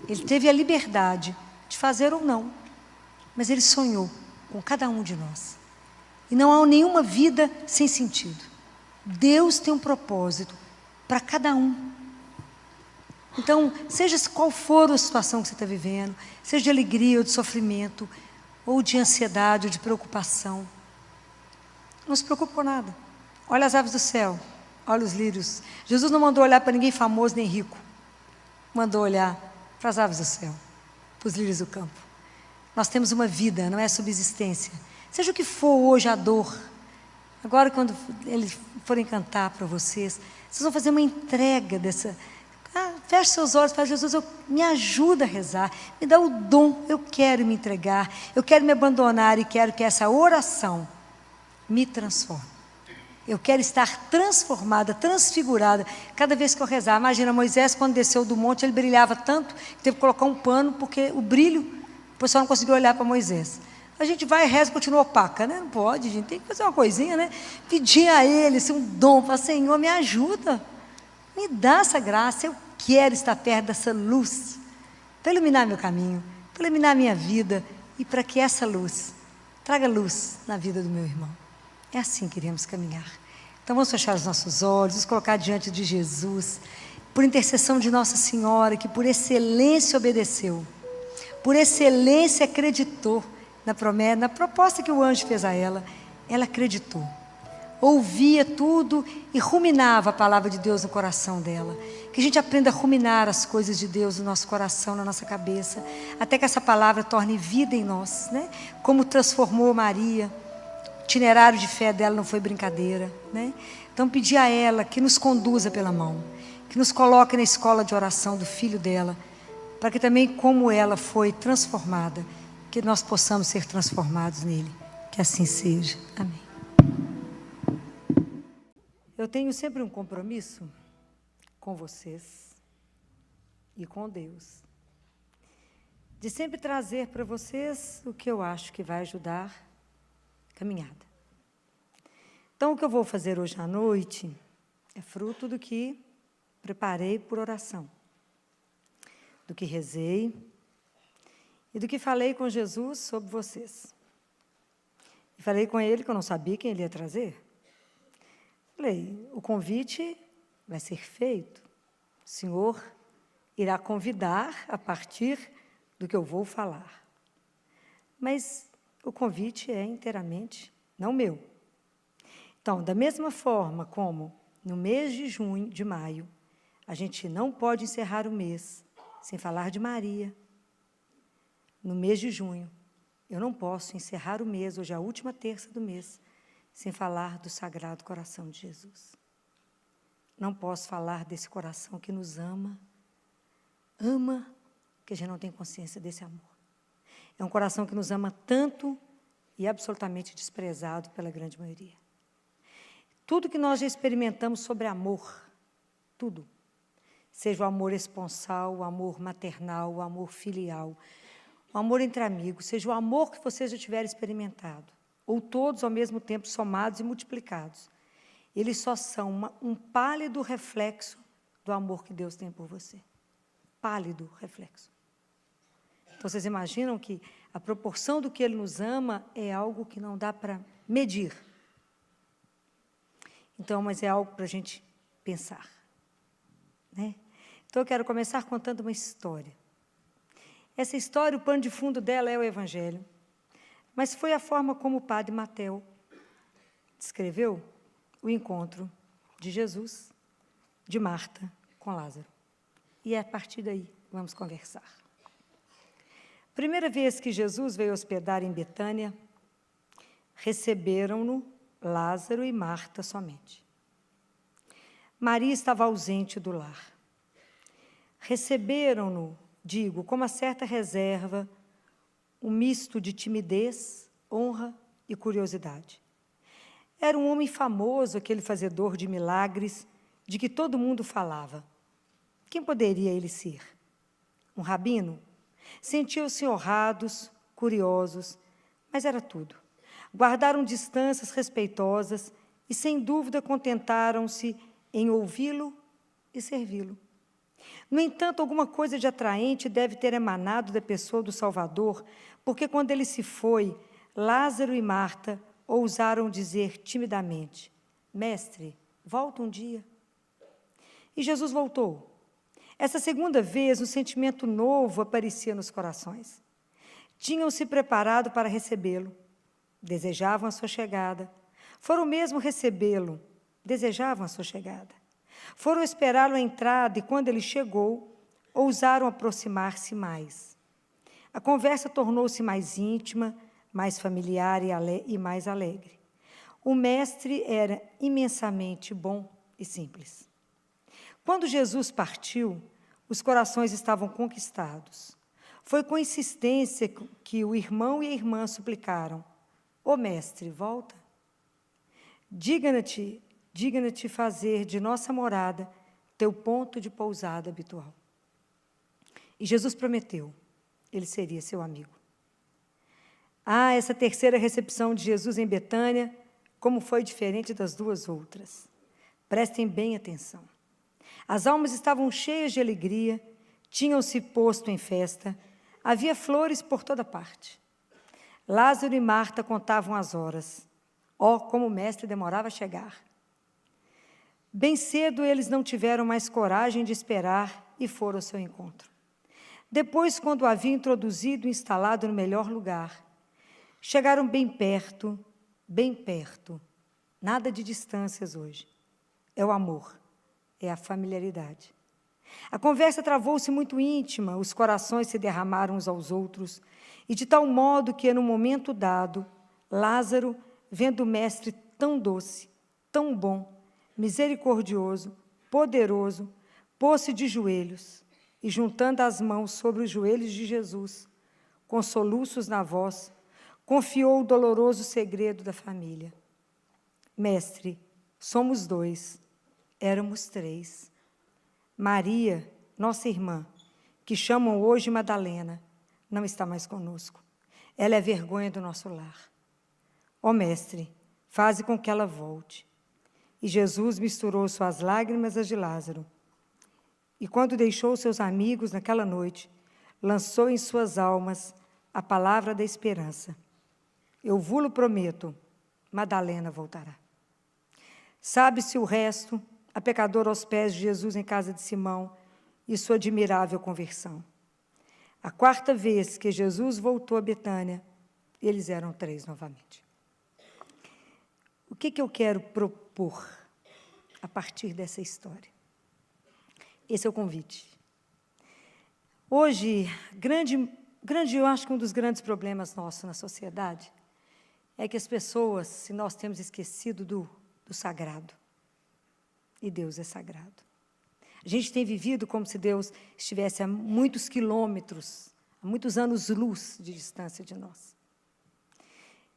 Ele teve a liberdade de fazer ou não, mas Ele sonhou com cada um de nós. E não há nenhuma vida sem sentido. Deus tem um propósito para cada um. Então, seja qual for a situação que você está vivendo, seja de alegria ou de sofrimento, ou de ansiedade ou de preocupação, não se preocupe com nada. Olha as aves do céu, olha os lírios. Jesus não mandou olhar para ninguém famoso nem rico. Mandou olhar para as aves do céu, para os lírios do campo. Nós temos uma vida, não é subsistência. Seja o que for hoje a dor. Agora, quando eles forem cantar para vocês vão fazer uma entrega dessa... feche seus olhos e fala, Jesus, me ajuda a rezar, me dá o dom, eu quero me entregar, eu quero me abandonar e quero que essa oração me transforme. Eu quero estar transformada, transfigurada, cada vez que eu rezar. Imagina, Moisés, quando desceu do monte, ele brilhava tanto, que teve que colocar um pano, porque o brilho, o pessoal não conseguiu olhar para Moisés. A gente vai e reza, continua opaca, né? Não pode, gente, tem que fazer uma coisinha, né? Pedir a ele, assim, um dom, falar, Senhor, me ajuda, me dá essa graça, eu quero estar perto dessa luz, para iluminar meu caminho, para iluminar minha vida, e para que essa luz traga luz na vida do meu irmão. É assim que iremos caminhar. Então vamos fechar os nossos olhos, nos colocar diante de Jesus, por intercessão de Nossa Senhora, que por excelência obedeceu, por excelência acreditou na promessa, na proposta que o anjo fez a ela acreditou. Ouvia tudo e ruminava a palavra de Deus no coração dela. Que a gente aprenda a ruminar as coisas de Deus no nosso coração, na nossa cabeça, até que essa palavra torne vida em nós, né? Como transformou Maria. O itinerário de fé dela não foi brincadeira, né? Então pedir a ela que nos conduza pela mão, que nos coloque na escola de oração do filho dela, para que também, como ela foi transformada, que nós possamos ser transformados nele. Que assim seja. Amém. Eu tenho sempre um compromisso com vocês e com Deus, de sempre trazer para vocês o que eu acho que vai ajudar a caminhada. Então, o que eu vou fazer hoje à noite é fruto do que preparei por oração, do que rezei e do que falei com Jesus sobre vocês. E falei com ele que eu não sabia quem ele ia trazer. Falei, o convite vai ser feito. O Senhor irá convidar a partir do que eu vou falar. Mas o convite é inteiramente não meu. Então, da mesma forma como no mês de maio, a gente não pode encerrar o mês sem falar de Maria, no mês de junho, eu não posso encerrar o mês, hoje é a última terça do mês, sem falar do Sagrado Coração de Jesus. Não posso falar desse coração que nos ama, que a gente não tem consciência desse amor. É um coração que nos ama tanto e absolutamente desprezado pela grande maioria. Tudo que nós já experimentamos sobre amor, tudo, seja o amor esponsal, o amor maternal, o amor filial, o amor entre amigos, seja o amor que você já tiver experimentado, ou todos ao mesmo tempo somados e multiplicados, eles só são um pálido reflexo do amor que Deus tem por você. Pálido reflexo. Então, vocês imaginam que a proporção do que Ele nos ama é algo que não dá para medir. Então, mas é algo para a gente pensar, né? Então, eu quero começar contando uma história. Essa história, o pano de fundo dela é o Evangelho, mas foi a forma como o padre Mateu descreveu o encontro de Jesus, de Marta com Lázaro. E a partir daí, vamos conversar. Primeira vez que Jesus veio hospedar em Betânia, receberam-no Lázaro e Marta somente. Maria estava ausente do lar. Receberam-no, digo, com uma certa reserva, um misto de timidez, honra e curiosidade. Era um homem famoso, aquele fazedor de milagres, de que todo mundo falava. Quem poderia ele ser? Um rabino? Sentiam-se honrados, curiosos, mas era tudo. Guardaram distâncias respeitosas e, sem dúvida, contentaram-se em ouvi-lo e servi-lo. No entanto, alguma coisa de atraente deve ter emanado da pessoa do Salvador, porque quando ele se foi, Lázaro e Marta ousaram dizer timidamente, Mestre, volta um dia. E Jesus voltou. Essa segunda vez, um sentimento novo aparecia nos corações. Tinham-se preparado para recebê-lo. Desejavam a sua chegada. Foram mesmo recebê-lo. Desejavam a sua chegada. Foram esperá-lo à entrada e, quando ele chegou, ousaram aproximar-se mais. A conversa tornou-se mais íntima, mais familiar e mais alegre. O mestre era imensamente bom e simples. Quando Jesus partiu, Os corações estavam conquistados. Foi com insistência que o irmão e a irmã suplicaram: Ó mestre, volta. Digna-te fazer de nossa morada teu ponto de pousada habitual. E Jesus prometeu, ele seria seu amigo. Essa terceira recepção de Jesus em Betânia, como foi diferente das duas outras. Prestem bem atenção. As almas estavam cheias de alegria, tinham-se posto em festa, havia flores por toda parte. Lázaro e Marta contavam as horas. Como o mestre demorava a chegar. Bem cedo eles não tiveram mais coragem de esperar e foram ao seu encontro. Depois, quando o havia introduzido e instalado no melhor lugar, chegaram bem perto, nada de distâncias hoje. É o amor, é a familiaridade. A conversa travou-se muito íntima, os corações se derramaram uns aos outros, e de tal modo que, no momento dado, Lázaro, vendo o mestre tão doce, tão bom, misericordioso, poderoso, pôs-se de joelhos e, juntando as mãos sobre os joelhos de Jesus, com soluços na voz, confiou o doloroso segredo da família. Mestre, somos 2, éramos 3. Maria, nossa irmã, que chamam hoje Madalena, não está mais conosco. Ela é a vergonha do nosso lar. Ó mestre, faze com que ela volte. E Jesus misturou suas lágrimas às de Lázaro. E quando deixou seus amigos naquela noite, lançou em suas almas a palavra da esperança. Eu vos prometo, Madalena voltará. Sabe-se o resto, a pecadora aos pés de Jesus em casa de Simão e sua admirável conversão. A 4ª vez que Jesus voltou a Betânia, eles eram 3 novamente. O que eu quero propor a partir dessa história? Esse é o convite. Hoje, eu acho que um dos grandes problemas nossos na sociedade é que as pessoas, se nós temos esquecido do sagrado, e Deus é sagrado. A gente tem vivido como se Deus estivesse a muitos quilômetros, a muitos anos-luz de distância de nós.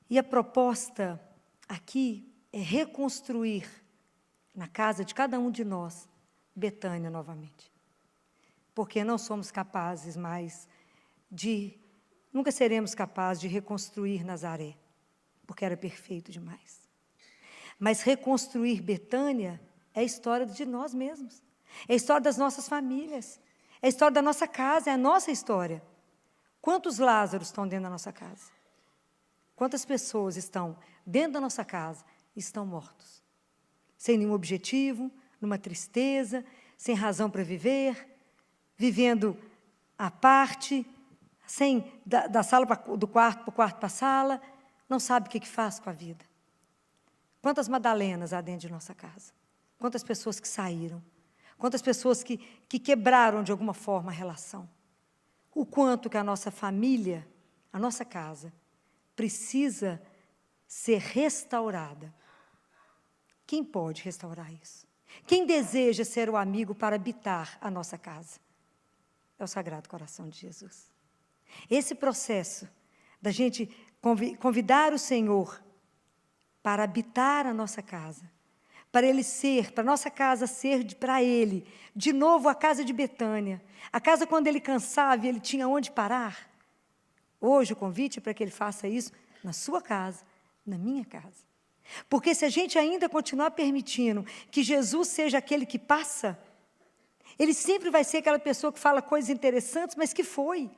E a proposta aqui é reconstruir na casa de cada um de nós Betânia novamente. Porque não somos capazes mais nunca seremos capazes de reconstruir Nazaré, porque era perfeito demais. Mas reconstruir Betânia é a história de nós mesmos, é a história das nossas famílias, é a história da nossa casa, é a nossa história. Quantos Lázaros estão dentro da nossa casa? Quantas pessoas estão dentro da nossa casa e estão mortos? Sem nenhum objetivo, numa tristeza, sem razão para viver, vivendo à parte, sem da sala do quarto para o quarto para a sala, não sabe o que faz com a vida. Quantas Madalenas há dentro de nossa casa? Quantas pessoas que saíram? Quantas pessoas que quebraram de alguma forma a relação? O quanto que a nossa família, a nossa casa, precisa ser restaurada. Quem pode restaurar isso? Quem deseja ser o amigo para habitar a nossa casa? É o Sagrado Coração de Jesus. Esse processo da gente convidar o Senhor para habitar a nossa casa, para a nossa casa ser para Ele, de novo a casa de Betânia, a casa quando Ele cansava e Ele tinha onde parar. Hoje o convite é para que Ele faça isso na sua casa, na minha casa. Porque se a gente ainda continuar permitindo que Jesus seja aquele que passa, Ele sempre vai ser aquela pessoa que fala coisas interessantes, mas que foi.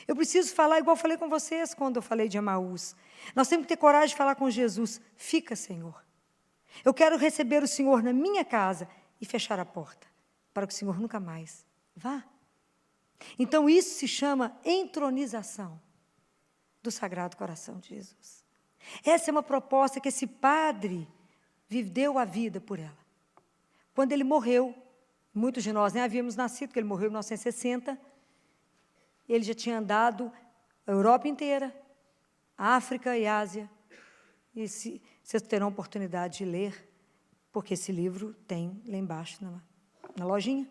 Eu preciso falar igual eu falei com vocês quando eu falei de Emaús. Nós temos que ter coragem de falar com Jesus. Fica, Senhor. Eu quero receber o Senhor na minha casa e fechar a porta, para que o Senhor nunca mais vá. Então isso se chama entronização do Sagrado Coração de Jesus. Essa é uma proposta que esse padre deu a vida por ela. Quando ele morreu, muitos de nós nem havíamos nascido, porque ele morreu em 1960, ele já tinha andado a Europa inteira, a África e a Ásia. E vocês terão oportunidade de ler, porque esse livro tem lá embaixo na lojinha.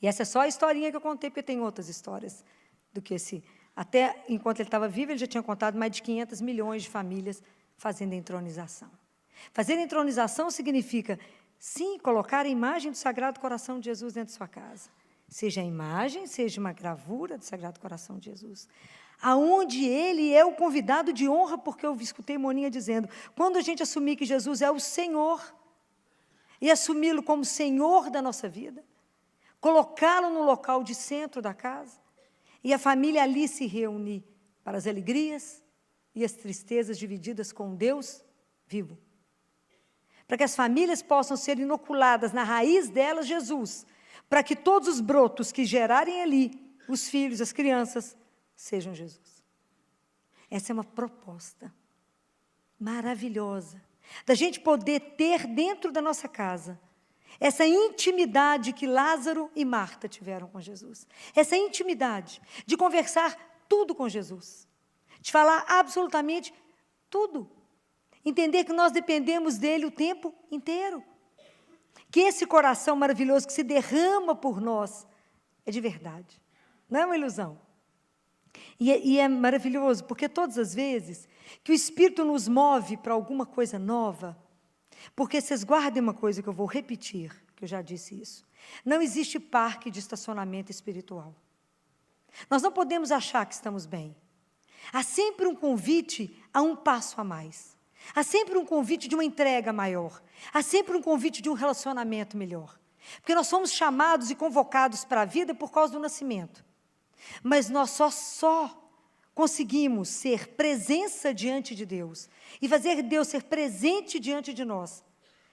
E essa é só a historinha que eu contei, porque tem outras histórias do que esse. Até enquanto ele estava vivo, ele já tinha contado mais de 500 milhões de famílias fazendo a entronização. Fazer a entronização significa, sim, colocar a imagem do Sagrado Coração de Jesus dentro de sua casa. Seja a imagem, seja uma gravura do Sagrado Coração de Jesus. Aonde ele é o convidado de honra, porque eu escutei Moninha dizendo, quando a gente assumir que Jesus é o Senhor, e assumi-lo como Senhor da nossa vida, colocá-lo no local de centro da casa, e a família ali se reunir para as alegrias e as tristezas divididas com Deus vivo. Para que as famílias possam ser inoculadas na raiz delas, Jesus, para que todos os brotos que gerarem ali, os filhos, as crianças, sejam Jesus. Essa é uma proposta maravilhosa, da gente poder ter dentro da nossa casa essa intimidade que Lázaro e Marta tiveram com Jesus. Essa intimidade de conversar tudo com Jesus, de falar absolutamente tudo. Entender que nós dependemos dele o tempo inteiro. Que esse coração maravilhoso que se derrama por nós é de verdade. Não é uma ilusão. E é maravilhoso, porque todas as vezes que o Espírito nos move para alguma coisa nova, porque vocês guardem uma coisa que eu vou repetir, que eu já disse isso. Não existe parque de estacionamento espiritual. Nós não podemos achar que estamos bem. Há sempre um convite a um passo a mais. Há sempre um convite de uma entrega maior. Há sempre um convite de um relacionamento melhor. Porque nós somos chamados e convocados para a vida por causa do nascimento. Mas nós só conseguimos ser presença diante de Deus e fazer Deus ser presente diante de nós.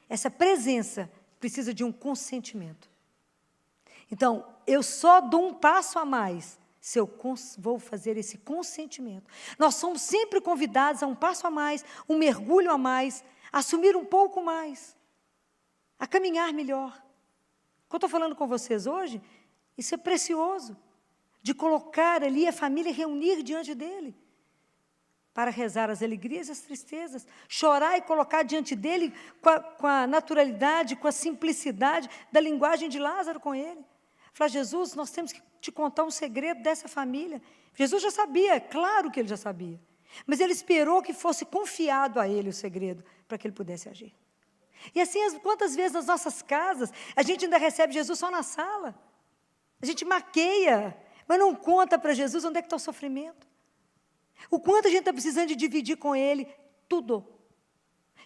Essa presença precisa de um consentimento. Então, eu só dou um passo a mais se eu vou fazer esse consentimento. Nós somos sempre convidados a um passo a mais, um mergulho a mais, a assumir um pouco mais, a caminhar melhor. O que eu estou falando com vocês hoje, isso é precioso, de colocar ali a família, reunir diante dele, para rezar as alegrias e as tristezas, chorar e colocar diante dele com a naturalidade, com a simplicidade da linguagem de Lázaro com ele. Falar, Jesus, nós temos que te contar um segredo dessa família. Jesus já sabia, claro que ele já sabia, mas ele esperou que fosse confiado a ele o segredo, para que ele pudesse agir. E assim, quantas vezes nas nossas casas, a gente ainda recebe Jesus só na sala, a gente maqueia, mas não conta para Jesus onde é que está o sofrimento. O quanto a gente está precisando de dividir com ele tudo.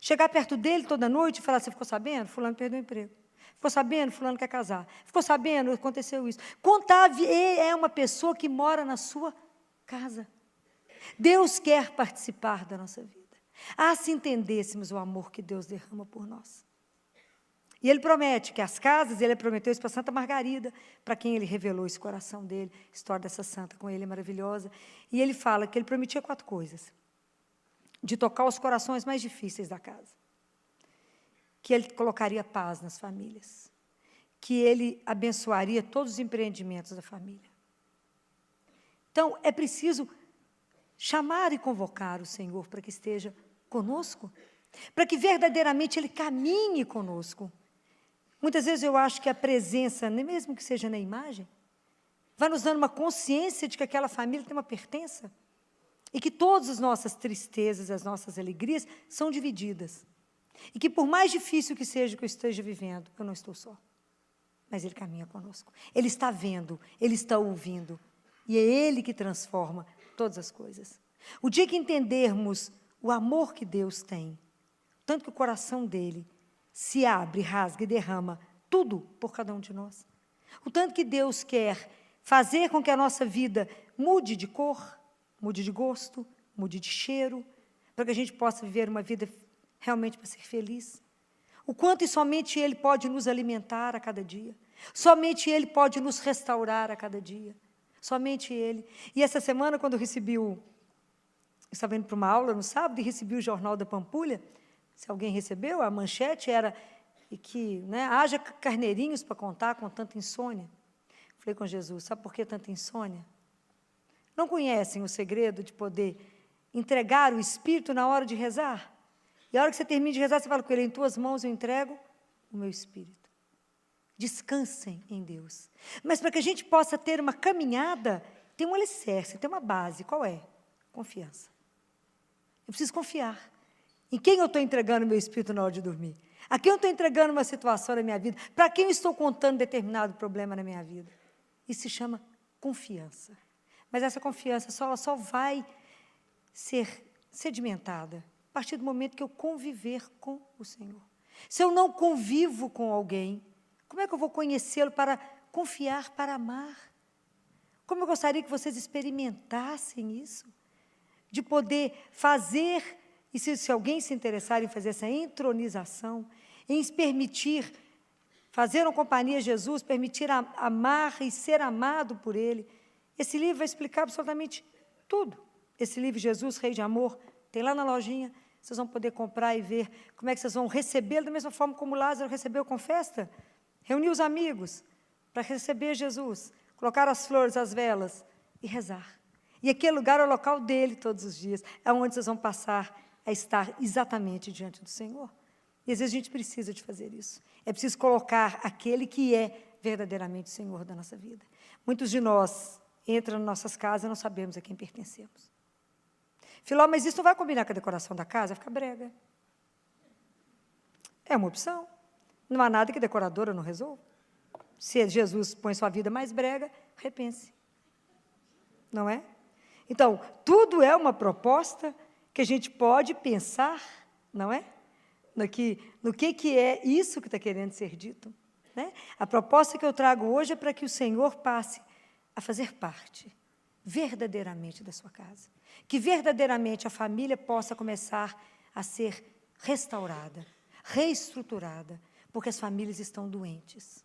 Chegar perto dele toda noite e falar, você ficou sabendo? Fulano perdeu o emprego. Ficou sabendo? Fulano quer casar. Ficou sabendo? Aconteceu isso. Contar, é uma pessoa que mora na sua casa. Deus quer participar da nossa vida. Ah, se entendêssemos o amor que Deus derrama por nós. E ele promete que as casas, ele prometeu isso para Santa Margarida, para quem ele revelou esse coração dele, a história dessa santa com ele é maravilhosa. E ele fala que ele prometia 4 coisas. De tocar os corações mais difíceis da casa. Que ele colocaria paz nas famílias. Que ele abençoaria todos os empreendimentos da família. Então, é preciso chamar e convocar o Senhor para que esteja conosco, para que verdadeiramente ele caminhe conosco. Muitas vezes eu acho que a presença, nem mesmo que seja na imagem, vai nos dando uma consciência de que aquela família tem uma pertença e que todas as nossas tristezas, as nossas alegrias são divididas. E que por mais difícil que seja o que eu esteja vivendo, eu não estou só. Mas ele caminha conosco. Ele está vendo, ele está ouvindo. E é ele que transforma todas as coisas. O dia que entendermos o amor que Deus tem, tanto que o coração dele se abre, rasga e derrama tudo por cada um de nós. O tanto que Deus quer fazer com que a nossa vida mude de cor, mude de gosto, mude de cheiro, para que a gente possa viver uma vida realmente para ser feliz. O quanto e somente Ele pode nos alimentar a cada dia. Somente Ele pode nos restaurar a cada dia. Somente Ele. E essa semana, quando eu recebi eu estava indo para uma aula no sábado e recebi o Jornal da Pampulha. Se alguém recebeu, a manchete era que haja carneirinhos para contar com tanta insônia. Falei com Jesus, sabe por que tanta insônia? Não conhecem o segredo de poder entregar o Espírito na hora de rezar? E a hora que você termina de rezar, você fala com ele, em tuas mãos eu entrego o meu Espírito. Descansem em Deus. Mas para que a gente possa ter uma caminhada, tem um alicerce, tem uma base. Qual é? Confiança. Eu preciso confiar. Em quem eu estou entregando meu espírito na hora de dormir? A quem eu estou entregando uma situação na minha vida? Para quem eu estou contando determinado problema na minha vida? Isso se chama confiança. Mas essa confiança ela só vai ser sedimentada a partir do momento que eu conviver com o Senhor. Se eu não convivo com alguém, como é que eu vou conhecê-lo para confiar, para amar? Como eu gostaria que vocês experimentassem isso, de poder fazer, e se alguém se interessar em fazer essa entronização, em se permitir fazer uma companhia a Jesus, permitir amar e ser amado por Ele. Esse livro vai explicar absolutamente tudo. Esse livro, Jesus, Rei de Amor, tem lá na lojinha, vocês vão poder comprar e ver como é que vocês vão recebê-lo, da mesma forma como Lázaro recebeu com festa. Reunir os amigos para receber Jesus, colocar as flores, as velas e rezar. E aquele lugar é o local dele todos os dias, é onde vocês vão passar a estar exatamente diante do Senhor. E às vezes a gente precisa de fazer isso. É preciso colocar aquele que é verdadeiramente o Senhor da nossa vida. Muitos de nós entram nas nossas casas e não sabemos a quem pertencemos. Filó, mas isso não vai combinar com a decoração da casa? Vai ficar brega. É uma opção. Não há nada que a decoradora não resolva. Se Jesus põe sua vida mais brega, repense. Não é? Então, tudo é uma proposta que a gente pode pensar, não é? No que é isso que está querendo ser dito. Né? A proposta que eu trago hoje é para que o Senhor passe a fazer parte verdadeiramente da sua casa. Que verdadeiramente a família possa começar a ser restaurada, reestruturada, porque as famílias estão doentes,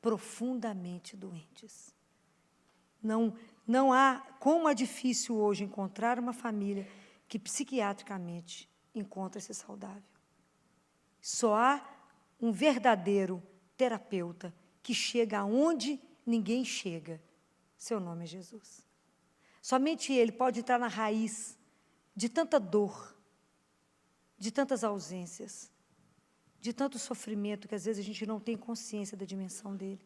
profundamente doentes. Não há, como é difícil hoje encontrar uma família que psiquiatricamente encontra-se saudável. Só há um verdadeiro terapeuta que chega aonde ninguém chega. Seu nome é Jesus. Somente Ele pode entrar na raiz de tanta dor, de tantas ausências, de tanto sofrimento que às vezes a gente não tem consciência da dimensão dele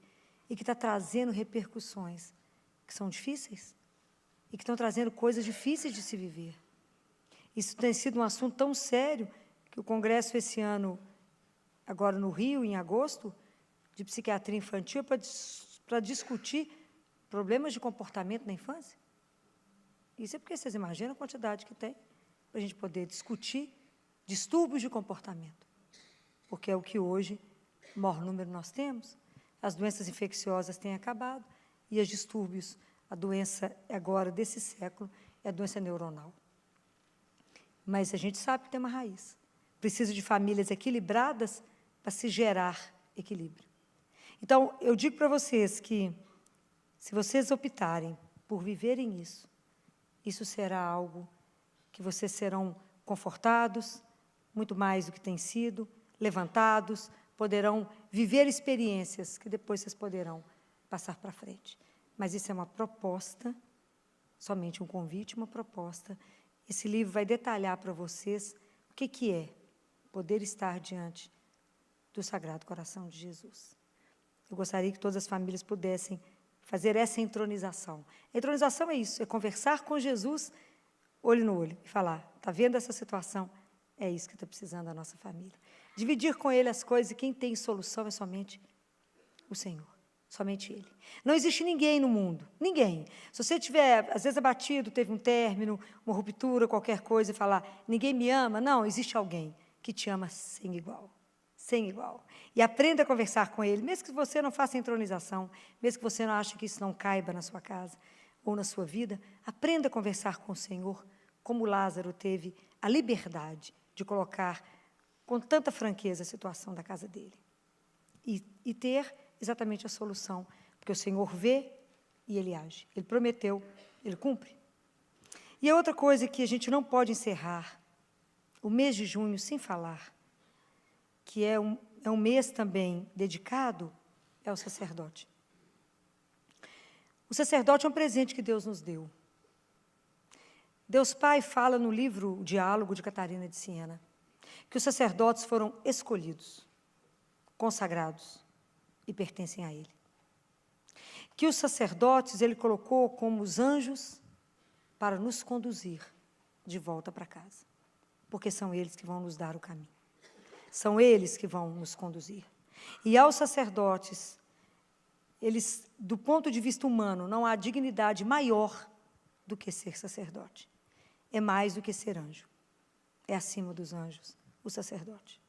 e que está trazendo repercussões que são difíceis e que estão trazendo coisas difíceis de se viver. Isso tem sido um assunto tão sério que o Congresso esse ano, agora no Rio, em agosto, de psiquiatria infantil, para discutir problemas de comportamento na infância. Isso é porque vocês imaginam a quantidade que tem para a gente poder discutir distúrbios de comportamento. Porque é o que hoje, o maior número nós temos, as doenças infecciosas têm acabado e os distúrbios, a doença agora desse século é a doença neuronal. Mas a gente sabe que tem uma raiz. Precisa de famílias equilibradas para se gerar equilíbrio. Então, eu digo para vocês que, se vocês optarem por viverem isso, isso será algo que vocês serão confortados, muito mais do que tem sido, levantados, poderão viver experiências que depois vocês poderão passar para frente. Mas isso é uma proposta, somente um convite, uma proposta. Esse livro vai detalhar para vocês o que é poder estar diante do Sagrado Coração de Jesus. Eu gostaria que todas as famílias pudessem fazer essa entronização. A entronização é isso, é conversar com Jesus, olho no olho, e falar, está vendo essa situação? É isso que está precisando a nossa família. Dividir com Ele as coisas, e quem tem solução é somente o Senhor, somente Ele. Não existe ninguém no mundo, ninguém. Se você estiver, às vezes, abatido, teve um término, uma ruptura, qualquer coisa, e falar, ninguém me ama, não, existe alguém que te ama sem igual. Sem igual. E aprenda a conversar com Ele, mesmo que você não faça entronização, mesmo que você não ache que isso não caiba na sua casa ou na sua vida, aprenda a conversar com o Senhor, como Lázaro teve a liberdade de colocar com tanta franqueza a situação da casa dele. E ter exatamente a solução, porque o Senhor vê e Ele age. Ele prometeu, Ele cumpre. E a outra coisa que a gente não pode encerrar o mês de junho sem falar, que é um mês também dedicado ao sacerdote. O sacerdote é um presente que Deus nos deu. Deus Pai fala no livro O Diálogo de Catarina de Siena, que os sacerdotes foram escolhidos, consagrados, e pertencem a Ele. Que os sacerdotes Ele colocou como os anjos para nos conduzir de volta para casa, porque são eles que vão nos dar o caminho. São eles que vão nos conduzir. E aos sacerdotes, eles, do ponto de vista humano, não há dignidade maior do que ser sacerdote. É mais do que ser anjo. É acima dos anjos, o sacerdote.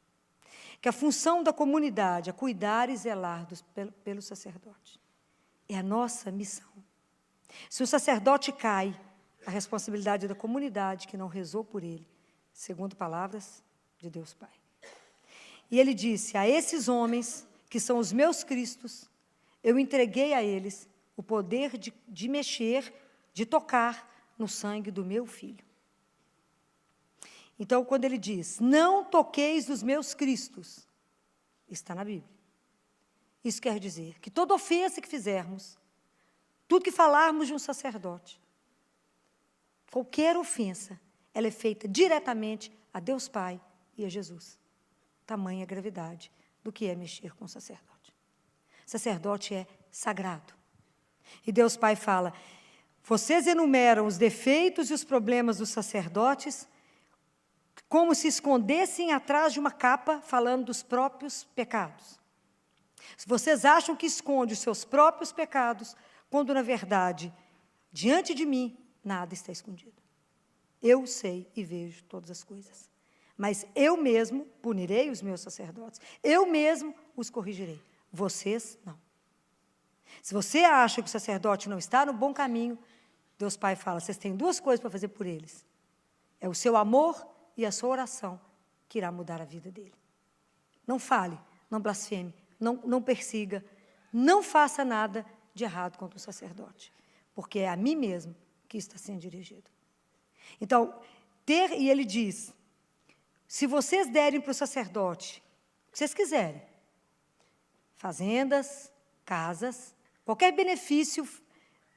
Que a função da comunidade é cuidar e zelar pelo sacerdote. É a nossa missão. Se o sacerdote cai, a responsabilidade da comunidade que não rezou por ele, segundo palavras de Deus Pai. E ele disse, a esses homens, que são os meus cristos, eu entreguei a eles o poder de mexer, de tocar no sangue do meu filho. Então, quando ele diz, não toqueis os meus cristos, está na Bíblia. Isso quer dizer que toda ofensa que fizermos, tudo que falarmos de um sacerdote, qualquer ofensa, ela é feita diretamente a Deus Pai e a Jesus. Tamanha a gravidade do que é mexer com o sacerdote. Sacerdote é sagrado. E Deus Pai fala, vocês enumeram os defeitos e os problemas dos sacerdotes como se escondessem atrás de uma capa falando dos próprios pecados. Se vocês acham que esconde os seus próprios pecados, quando na verdade, diante de mim, nada está escondido. Eu sei e vejo todas as coisas. Mas eu mesmo punirei os meus sacerdotes. Eu mesmo os corrigirei. Vocês, não. Se você acha que o sacerdote não está no bom caminho, Deus Pai fala, vocês têm duas coisas para fazer por eles. É o seu amor e a sua oração que irá mudar a vida dele. Não fale, não blasfeme, não persiga, não faça nada de errado contra o sacerdote, porque é a mim mesmo que está sendo dirigido. Então, e ele diz, se vocês derem para o sacerdote o que vocês quiserem, fazendas, casas, qualquer benefício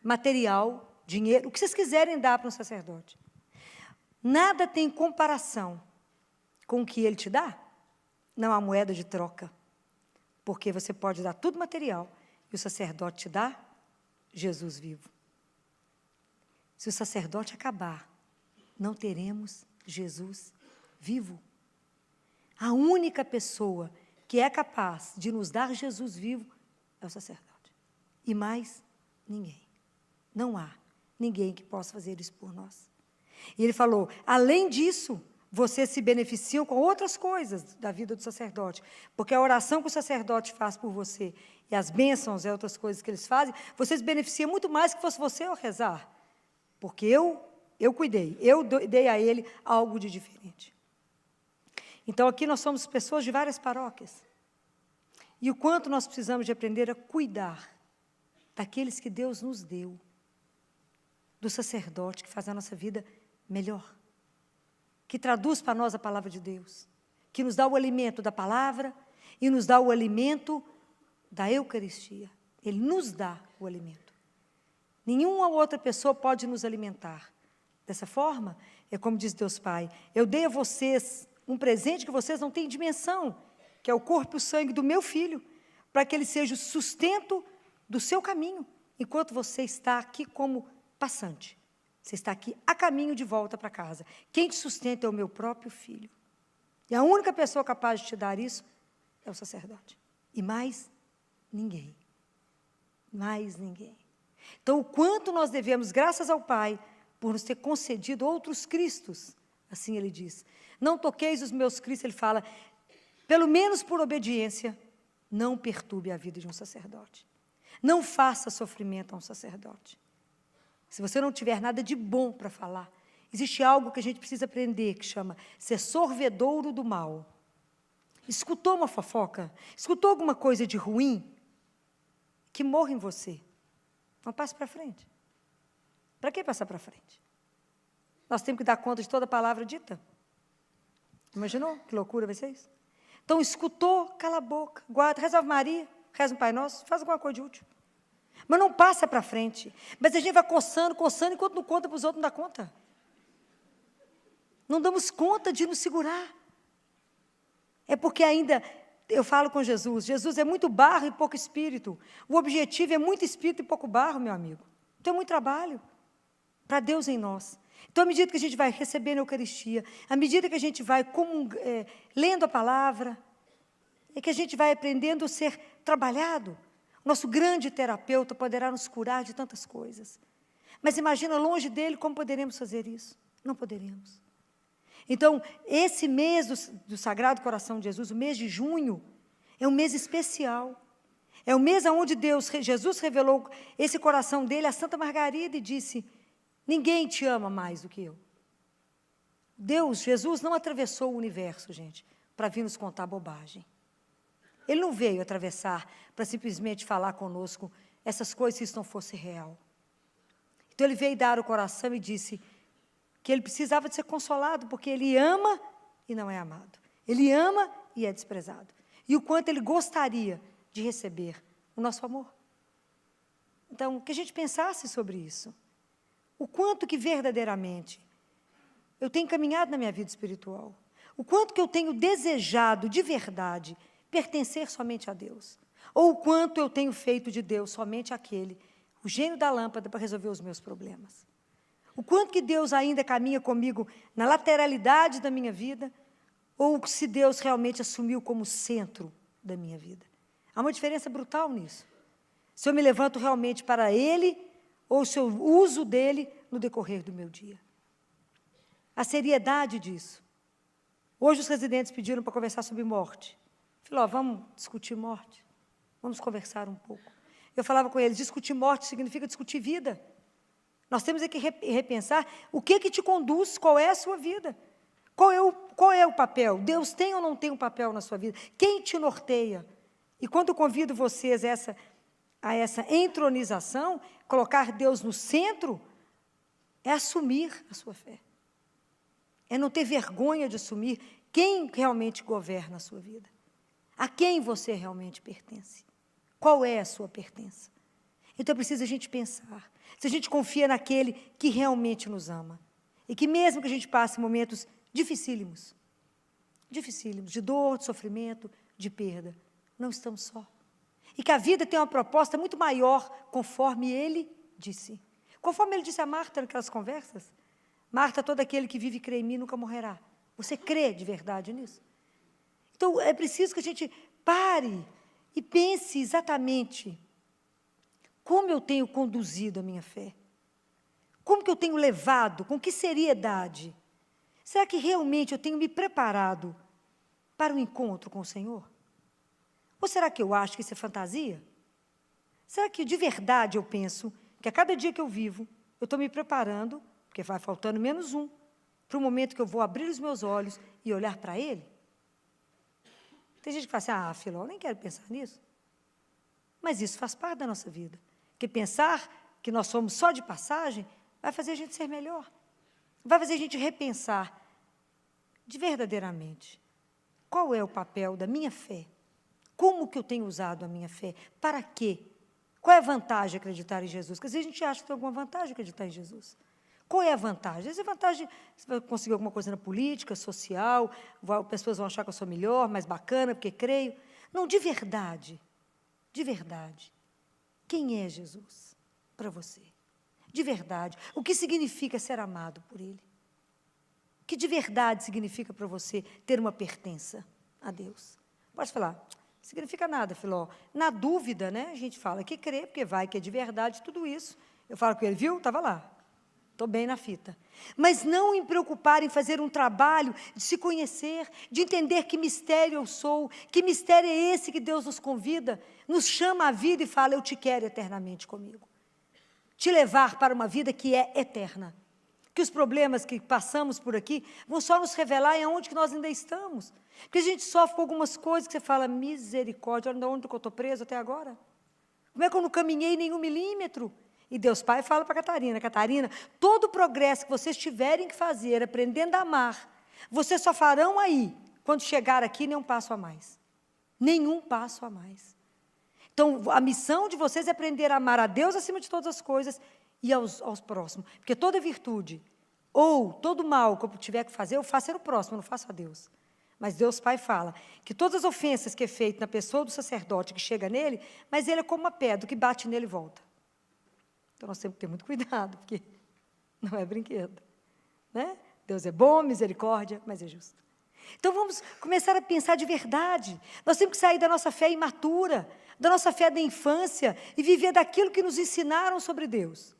material, dinheiro, o que vocês quiserem dar para um sacerdote, nada tem comparação com o que ele te dá, não há moeda de troca, porque você pode dar tudo material e o sacerdote te dá Jesus vivo. Se o sacerdote acabar, não teremos Jesus vivo. A única pessoa que é capaz de nos dar Jesus vivo é o sacerdote. E mais ninguém. Não há ninguém que possa fazer isso por nós. E ele falou, além disso, vocês se beneficiam com outras coisas da vida do sacerdote, porque a oração que o sacerdote faz por você e as bênçãos e outras coisas que eles fazem, vocês beneficiam muito mais que fosse você ao rezar, porque eu cuidei, eu dei a ele algo de diferente. Então, aqui nós somos pessoas de várias paróquias, e o quanto nós precisamos de aprender a cuidar daqueles que Deus nos deu, do sacerdote que faz a nossa vida melhor, que traduz para nós a palavra de Deus, que nos dá o alimento da palavra e nos dá o alimento da Eucaristia. Ele nos dá o alimento. Nenhuma outra pessoa pode nos alimentar. Dessa forma, é como diz Deus Pai, eu dei a vocês um presente que vocês não têm dimensão, que é o corpo e o sangue do meu filho, para que ele seja o sustento do seu caminho, enquanto você está aqui como passante. Você está aqui a caminho de volta para casa. Quem te sustenta é o meu próprio filho. E a única pessoa capaz de te dar isso é o sacerdote. E mais ninguém. Mais ninguém. Então, o quanto nós devemos, graças ao Pai, por nos ter concedido outros Cristos, assim ele diz. Não toqueis os meus Cristos, ele fala, pelo menos por obediência, não perturbe a vida de um sacerdote. Não faça sofrimento a um sacerdote. Se você não tiver nada de bom para falar, existe algo que a gente precisa aprender, que chama ser sorvedouro do mal. Escutou uma fofoca? Escutou alguma coisa de ruim? Que morra em você. Não passe para frente. Para que passar para frente? Nós temos que dar conta de toda a palavra dita. Imaginou? Que loucura vai ser isso? Então, escutou, cala a boca, guarda, reza Ave Maria, reza um Pai Nosso, faz alguma coisa de útil. Mas não passa para frente. Mas a gente vai coçando, enquanto não conta para os outros, não dá conta. Não damos conta de nos segurar. É porque ainda eu falo com Jesus, Jesus é muito barro e pouco espírito. O objetivo é muito espírito e pouco barro, meu amigo. Então é muito trabalho para Deus em nós. Então, à medida que a gente vai recebendo a Eucaristia, à medida que a gente vai lendo a palavra, é que a gente vai aprendendo a ser trabalhado. Nosso grande terapeuta poderá nos curar de tantas coisas. Mas imagina, longe dele, como poderemos fazer isso? Não poderemos. Então, esse mês do Sagrado Coração de Jesus, o mês de junho, é um mês especial. É o mês onde Jesus revelou esse coração dele a Santa Margarida e disse: ninguém te ama mais do que eu. Jesus não atravessou o universo, gente, para vir nos contar bobagem. Ele não veio atravessar para simplesmente falar conosco essas coisas se isso não fosse real. Então, ele veio dar o coração e disse que ele precisava de ser consolado, porque ele ama e não é amado. Ele ama e é desprezado. E o quanto ele gostaria de receber o nosso amor. Então, que a gente pensasse sobre isso. O quanto que verdadeiramente eu tenho caminhado na minha vida espiritual. O quanto que eu tenho desejado de verdade pertencer somente a Deus. Ou o quanto eu tenho feito de Deus somente aquele, o gênio da lâmpada para resolver os meus problemas. O quanto que Deus ainda caminha comigo na lateralidade da minha vida, ou se Deus realmente assumiu como centro da minha vida. Há uma diferença brutal nisso. Se eu me levanto realmente para Ele, ou se eu uso dele no decorrer do meu dia. A seriedade disso. Hoje os residentes pediram para conversar sobre morte. Eu falei, vamos discutir morte? Vamos conversar um pouco. Eu falava com eles, discutir morte significa discutir vida. Nós temos que repensar o que te conduz, qual é a sua vida. Qual é o papel? Deus tem ou não tem um papel na sua vida? Quem te norteia? E quando eu convido vocês a essa entronização, colocar Deus no centro, é assumir a sua fé. É não ter vergonha de assumir quem realmente governa a sua vida. A quem você realmente pertence. Qual é a sua pertença? Então, precisa a gente pensar. Se a gente confia naquele que realmente nos ama. E que mesmo que a gente passe momentos dificílimos, de dor, de sofrimento, de perda, não estamos só. E que a vida tem uma proposta muito maior, conforme ele disse. Conforme ele disse a Marta naquelas conversas. Marta, todo aquele que vive e crê em mim nunca morrerá. Você crê de verdade nisso? Então, é preciso que a gente pare e pense exatamente como eu tenho conduzido a minha fé. Como que eu tenho levado, com que seriedade? Será que realmente eu tenho me preparado para o encontro com o Senhor? Ou será que eu acho que isso é fantasia? Será que de verdade eu penso que a cada dia que eu vivo, eu estou me preparando, porque vai faltando menos um, para o momento que eu vou abrir os meus olhos e olhar para Ele? Tem gente que fala assim, Filó, eu nem quero pensar nisso. Mas isso faz parte da nossa vida. Porque pensar que nós somos só de passagem vai fazer a gente ser melhor. Vai fazer a gente repensar de verdadeiramente qual é o papel da minha fé. Como que eu tenho usado a minha fé? Para quê? Qual é a vantagem de acreditar em Jesus? Porque às vezes a gente acha que tem alguma vantagem de acreditar em Jesus. Qual é a vantagem? Às vezes a vantagem, você vai conseguir alguma coisa na política, social, as pessoas vão achar que eu sou melhor, mais bacana, porque creio. Não, de verdade, quem é Jesus para você? De verdade, o que significa ser amado por Ele? O que de verdade significa para você ter uma pertença a Deus? Pode falar, não significa nada, Filó. Na dúvida, né, a gente fala que crê, porque vai que é de verdade tudo isso. Eu falo com ele, viu? Estava lá. Estou bem na fita. Mas não em preocupar em fazer um trabalho de se conhecer, de entender que mistério eu sou, que mistério é esse que Deus nos convida, nos chama à vida e fala, eu te quero eternamente comigo. Te levar para uma vida que é eterna. Que os problemas que passamos por aqui vão só nos revelar em onde que nós ainda estamos. Porque a gente sofre com algumas coisas que você fala, misericórdia, olha onde eu estou preso até agora. Como é que eu não caminhei nem 1 milímetro? E Deus Pai fala para Catarina, Catarina, todo o progresso que vocês tiverem que fazer, aprendendo a amar, vocês só farão aí, quando chegar aqui, nenhum passo a mais. Nenhum passo a mais. Então, a missão de vocês é aprender a amar a Deus acima de todas as coisas e aos próximos. Porque toda virtude ou todo mal que eu tiver que fazer, eu faço no próximo, eu não faço a Deus. Mas Deus Pai fala que todas as ofensas que é feita na pessoa do sacerdote que chega nele, mas ele é como uma pedra, que bate nele e volta. Então nós temos que ter muito cuidado, porque não é brinquedo. Né? Deus é bom, misericórdia, mas é justo. Então vamos começar a pensar de verdade. Nós temos que sair da nossa fé imatura, da nossa fé da infância e viver daquilo que nos ensinaram sobre Deus.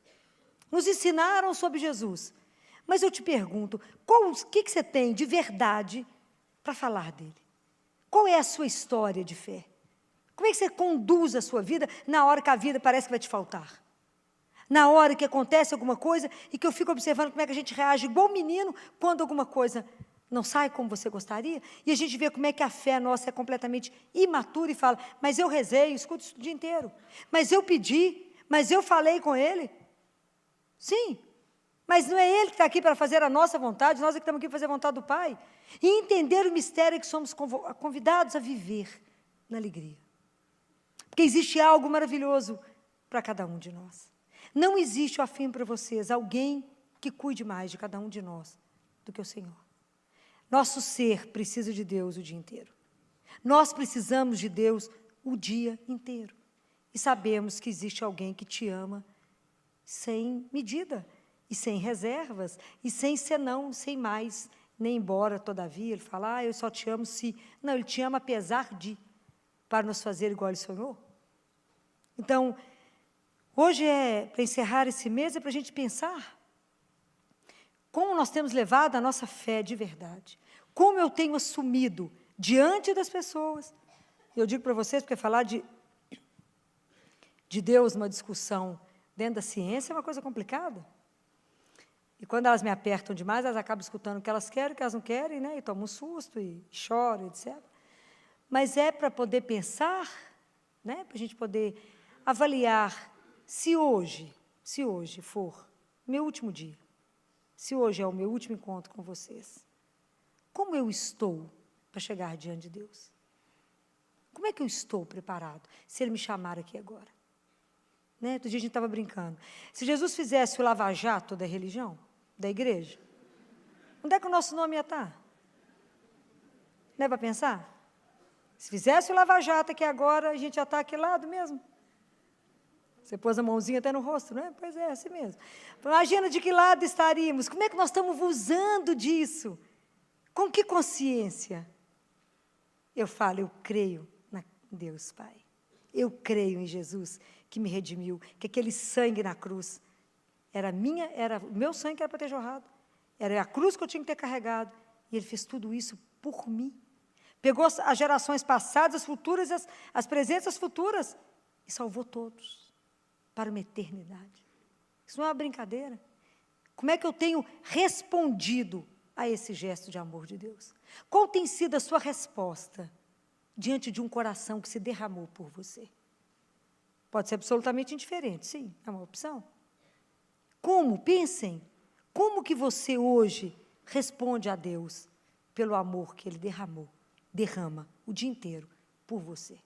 Nos ensinaram sobre Jesus. Mas eu te pergunto, o que você tem de verdade para falar dele? Qual é a sua história de fé? Como é que você conduz a sua vida na hora que a vida parece que vai te faltar? Na hora que acontece alguma coisa e que eu fico observando como é que a gente reage igual menino quando alguma coisa não sai como você gostaria, e a gente vê como é que a fé nossa é completamente imatura e fala, mas eu rezei, escuto isso o dia inteiro, mas eu pedi, mas eu falei com ele. Sim, mas não é ele que está aqui para fazer a nossa vontade, nós é que estamos aqui para fazer a vontade do Pai. E entender o mistério que somos convidados a viver na alegria. Porque existe algo maravilhoso para cada um de nós. Não existe, eu afirmo para vocês, alguém que cuide mais de cada um de nós do que o Senhor. Nosso ser precisa de Deus o dia inteiro. Nós precisamos de Deus o dia inteiro. E sabemos que existe alguém que te ama sem medida, e sem reservas, e sem senão, sem mais, nem embora, todavia, ele fala, eu só te amo se... Não, ele te ama apesar de, para nos fazer igual ele sonhou. Então, hoje para encerrar esse mês, é para a gente pensar como nós temos levado a nossa fé de verdade, como eu tenho assumido diante das pessoas. Eu digo para vocês, porque falar de Deus numa discussão dentro da ciência é uma coisa complicada. E quando elas me apertam demais, elas acabam escutando o que elas querem, o que elas não querem, né? E tomam um susto, e choram, etc. Mas é para poder pensar, né? Para a gente poder avaliar se hoje for meu último dia, se hoje é o meu último encontro com vocês, como eu estou para chegar diante de Deus? Como é que eu estou preparado, se Ele me chamar aqui agora? Né? Outro dia a gente estava brincando. Se Jesus fizesse o lava-jato da religião, da igreja, onde é que o nosso nome ia estar? Não é para pensar? Se fizesse o lava-jato aqui agora, a gente já está aqui lado mesmo. Você pôs a mãozinha até no rosto, não é? Pois é, assim mesmo. Imagina de que lado estaríamos. Como é que nós estamos usando disso? Com que consciência? Eu falo, eu creio em Deus, Pai. Eu creio em Jesus, que me redimiu, que aquele sangue na cruz era o meu sangue que era para ter jorrado. Era a cruz que eu tinha que ter carregado. E Ele fez tudo isso por mim. Pegou as gerações passadas, as futuras, as presentes, as futuras, e salvou todos para uma eternidade. Isso não é uma brincadeira. Como é que eu tenho respondido a esse gesto de amor de Deus? Qual tem sido a sua resposta diante de um coração que se derramou por você? Pode ser absolutamente indiferente, sim, é uma opção. Como? Pensem, como que você hoje responde a Deus pelo amor que Ele derrama o dia inteiro por você?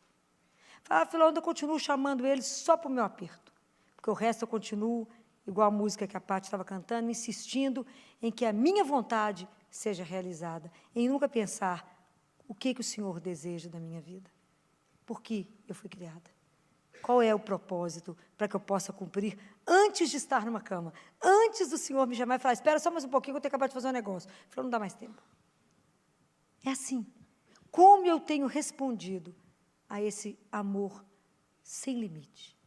Fala, afinal, eu continuo chamando Ele só para o meu aperto, porque o resto eu continuo, igual a música que a Paty estava cantando, insistindo em que a minha vontade seja realizada, em nunca pensar o que o Senhor deseja da minha vida, por que eu fui criada. Qual é o propósito para que eu possa cumprir antes de estar numa cama? Antes do Senhor me chamar e falar, espera só mais um pouquinho que eu tenho acabado de fazer um negócio. Ele falou, não dá mais tempo. É assim. Como eu tenho respondido a esse amor sem limite?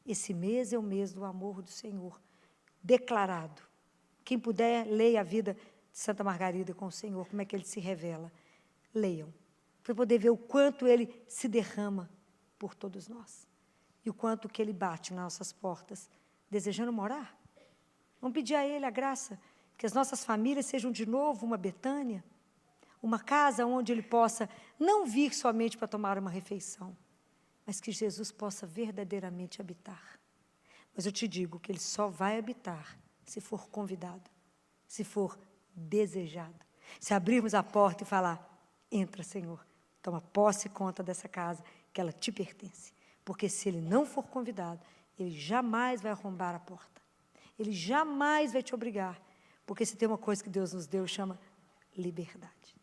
Esse mês é o mês do amor do Senhor, declarado. Quem puder, leia a vida de Santa Margarida com o Senhor, como é que Ele se revela. Leiam, para poder ver o quanto Ele se derrama por todos nós. E o quanto que Ele bate nas nossas portas, desejando morar. Vamos pedir a Ele a graça, que as nossas famílias sejam de novo uma Betânia, uma casa onde Ele possa não vir somente para tomar uma refeição, mas que Jesus possa verdadeiramente habitar. Mas eu te digo que Ele só vai habitar se for convidado, se for desejado. Se abrirmos a porta e falar, entra, Senhor, toma posse e conta dessa casa, que ela te pertence. Porque se Ele não for convidado, Ele jamais vai arrombar a porta. Ele jamais vai te obrigar. Porque se tem uma coisa que Deus nos deu, chama liberdade.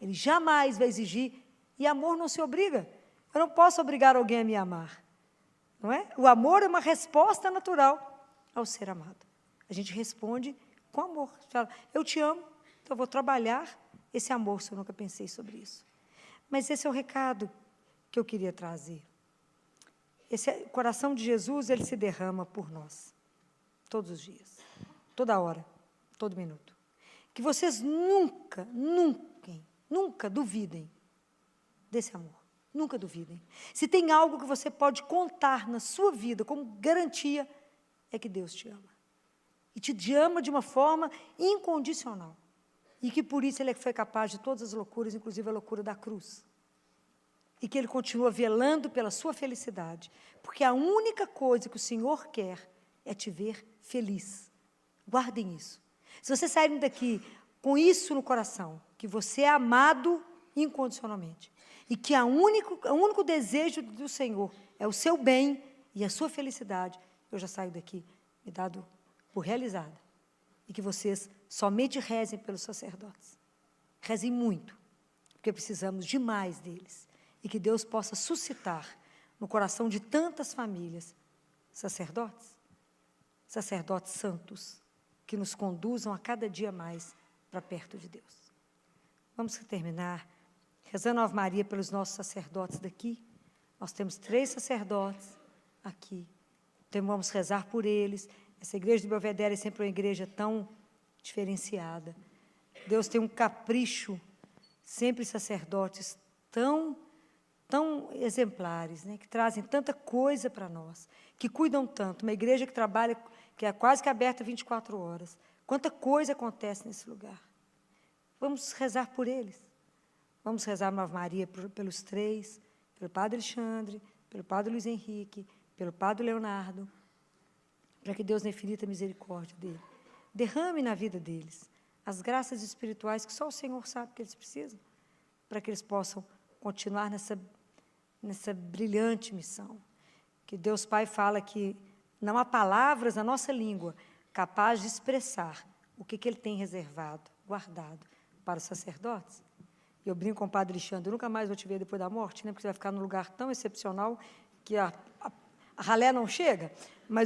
Ele jamais vai exigir. E amor não se obriga. Eu não posso obrigar alguém a me amar. Não é? O amor é uma resposta natural ao ser amado. A gente responde com amor. Fala, eu te amo, então eu vou trabalhar esse amor, se eu nunca pensei sobre isso. Mas esse é o recado que eu queria trazer. O coração de Jesus, ele se derrama por nós. Todos os dias. Toda hora. Todo minuto. Que vocês nunca duvidem desse amor. Nunca duvidem. Se tem algo que você pode contar na sua vida como garantia, é que Deus te ama. E te ama de uma forma incondicional. E que por isso Ele foi capaz de todas as loucuras, inclusive a loucura da cruz. E que Ele continua velando pela sua felicidade. Porque a única coisa que o Senhor quer é te ver feliz. Guardem isso. Se vocês saírem daqui com isso no coração, que você é amado incondicionalmente, e que o único desejo do Senhor é o seu bem e a sua felicidade, eu já saio daqui me dado por realizada. E que vocês somente rezem pelos sacerdotes. Rezem muito, porque precisamos demais deles. E que Deus possa suscitar no coração de tantas famílias sacerdotes santos, que nos conduzam a cada dia mais para perto de Deus. Vamos terminar rezando a Ave Maria pelos nossos sacerdotes daqui. Nós temos 3 sacerdotes aqui. Então, vamos rezar por eles. Essa igreja de Belvedere é sempre uma igreja tão diferenciada. Deus tem um capricho, sempre sacerdotes tão exemplares, né, que trazem tanta coisa para nós, que cuidam tanto. Uma igreja que trabalha, que é quase que aberta 24 horas. Quanta coisa acontece nesse lugar. Vamos rezar por eles. Vamos rezar uma Ave Maria pelos 3, pelo Padre Alexandre, pelo Padre Luiz Henrique, pelo Padre Leonardo, para que Deus, na infinita misericórdia dele, derrame na vida deles as graças espirituais que só o Senhor sabe que eles precisam, para que eles possam continuar nessa brilhante missão. Que Deus Pai fala que não há palavras na nossa língua capazes de expressar o que Ele tem reservado, guardado para os sacerdotes. E eu brinco com o Padre Alexandre, eu nunca mais vou te ver depois da morte, né, porque você vai ficar num lugar tão excepcional que a ralé não chega, mas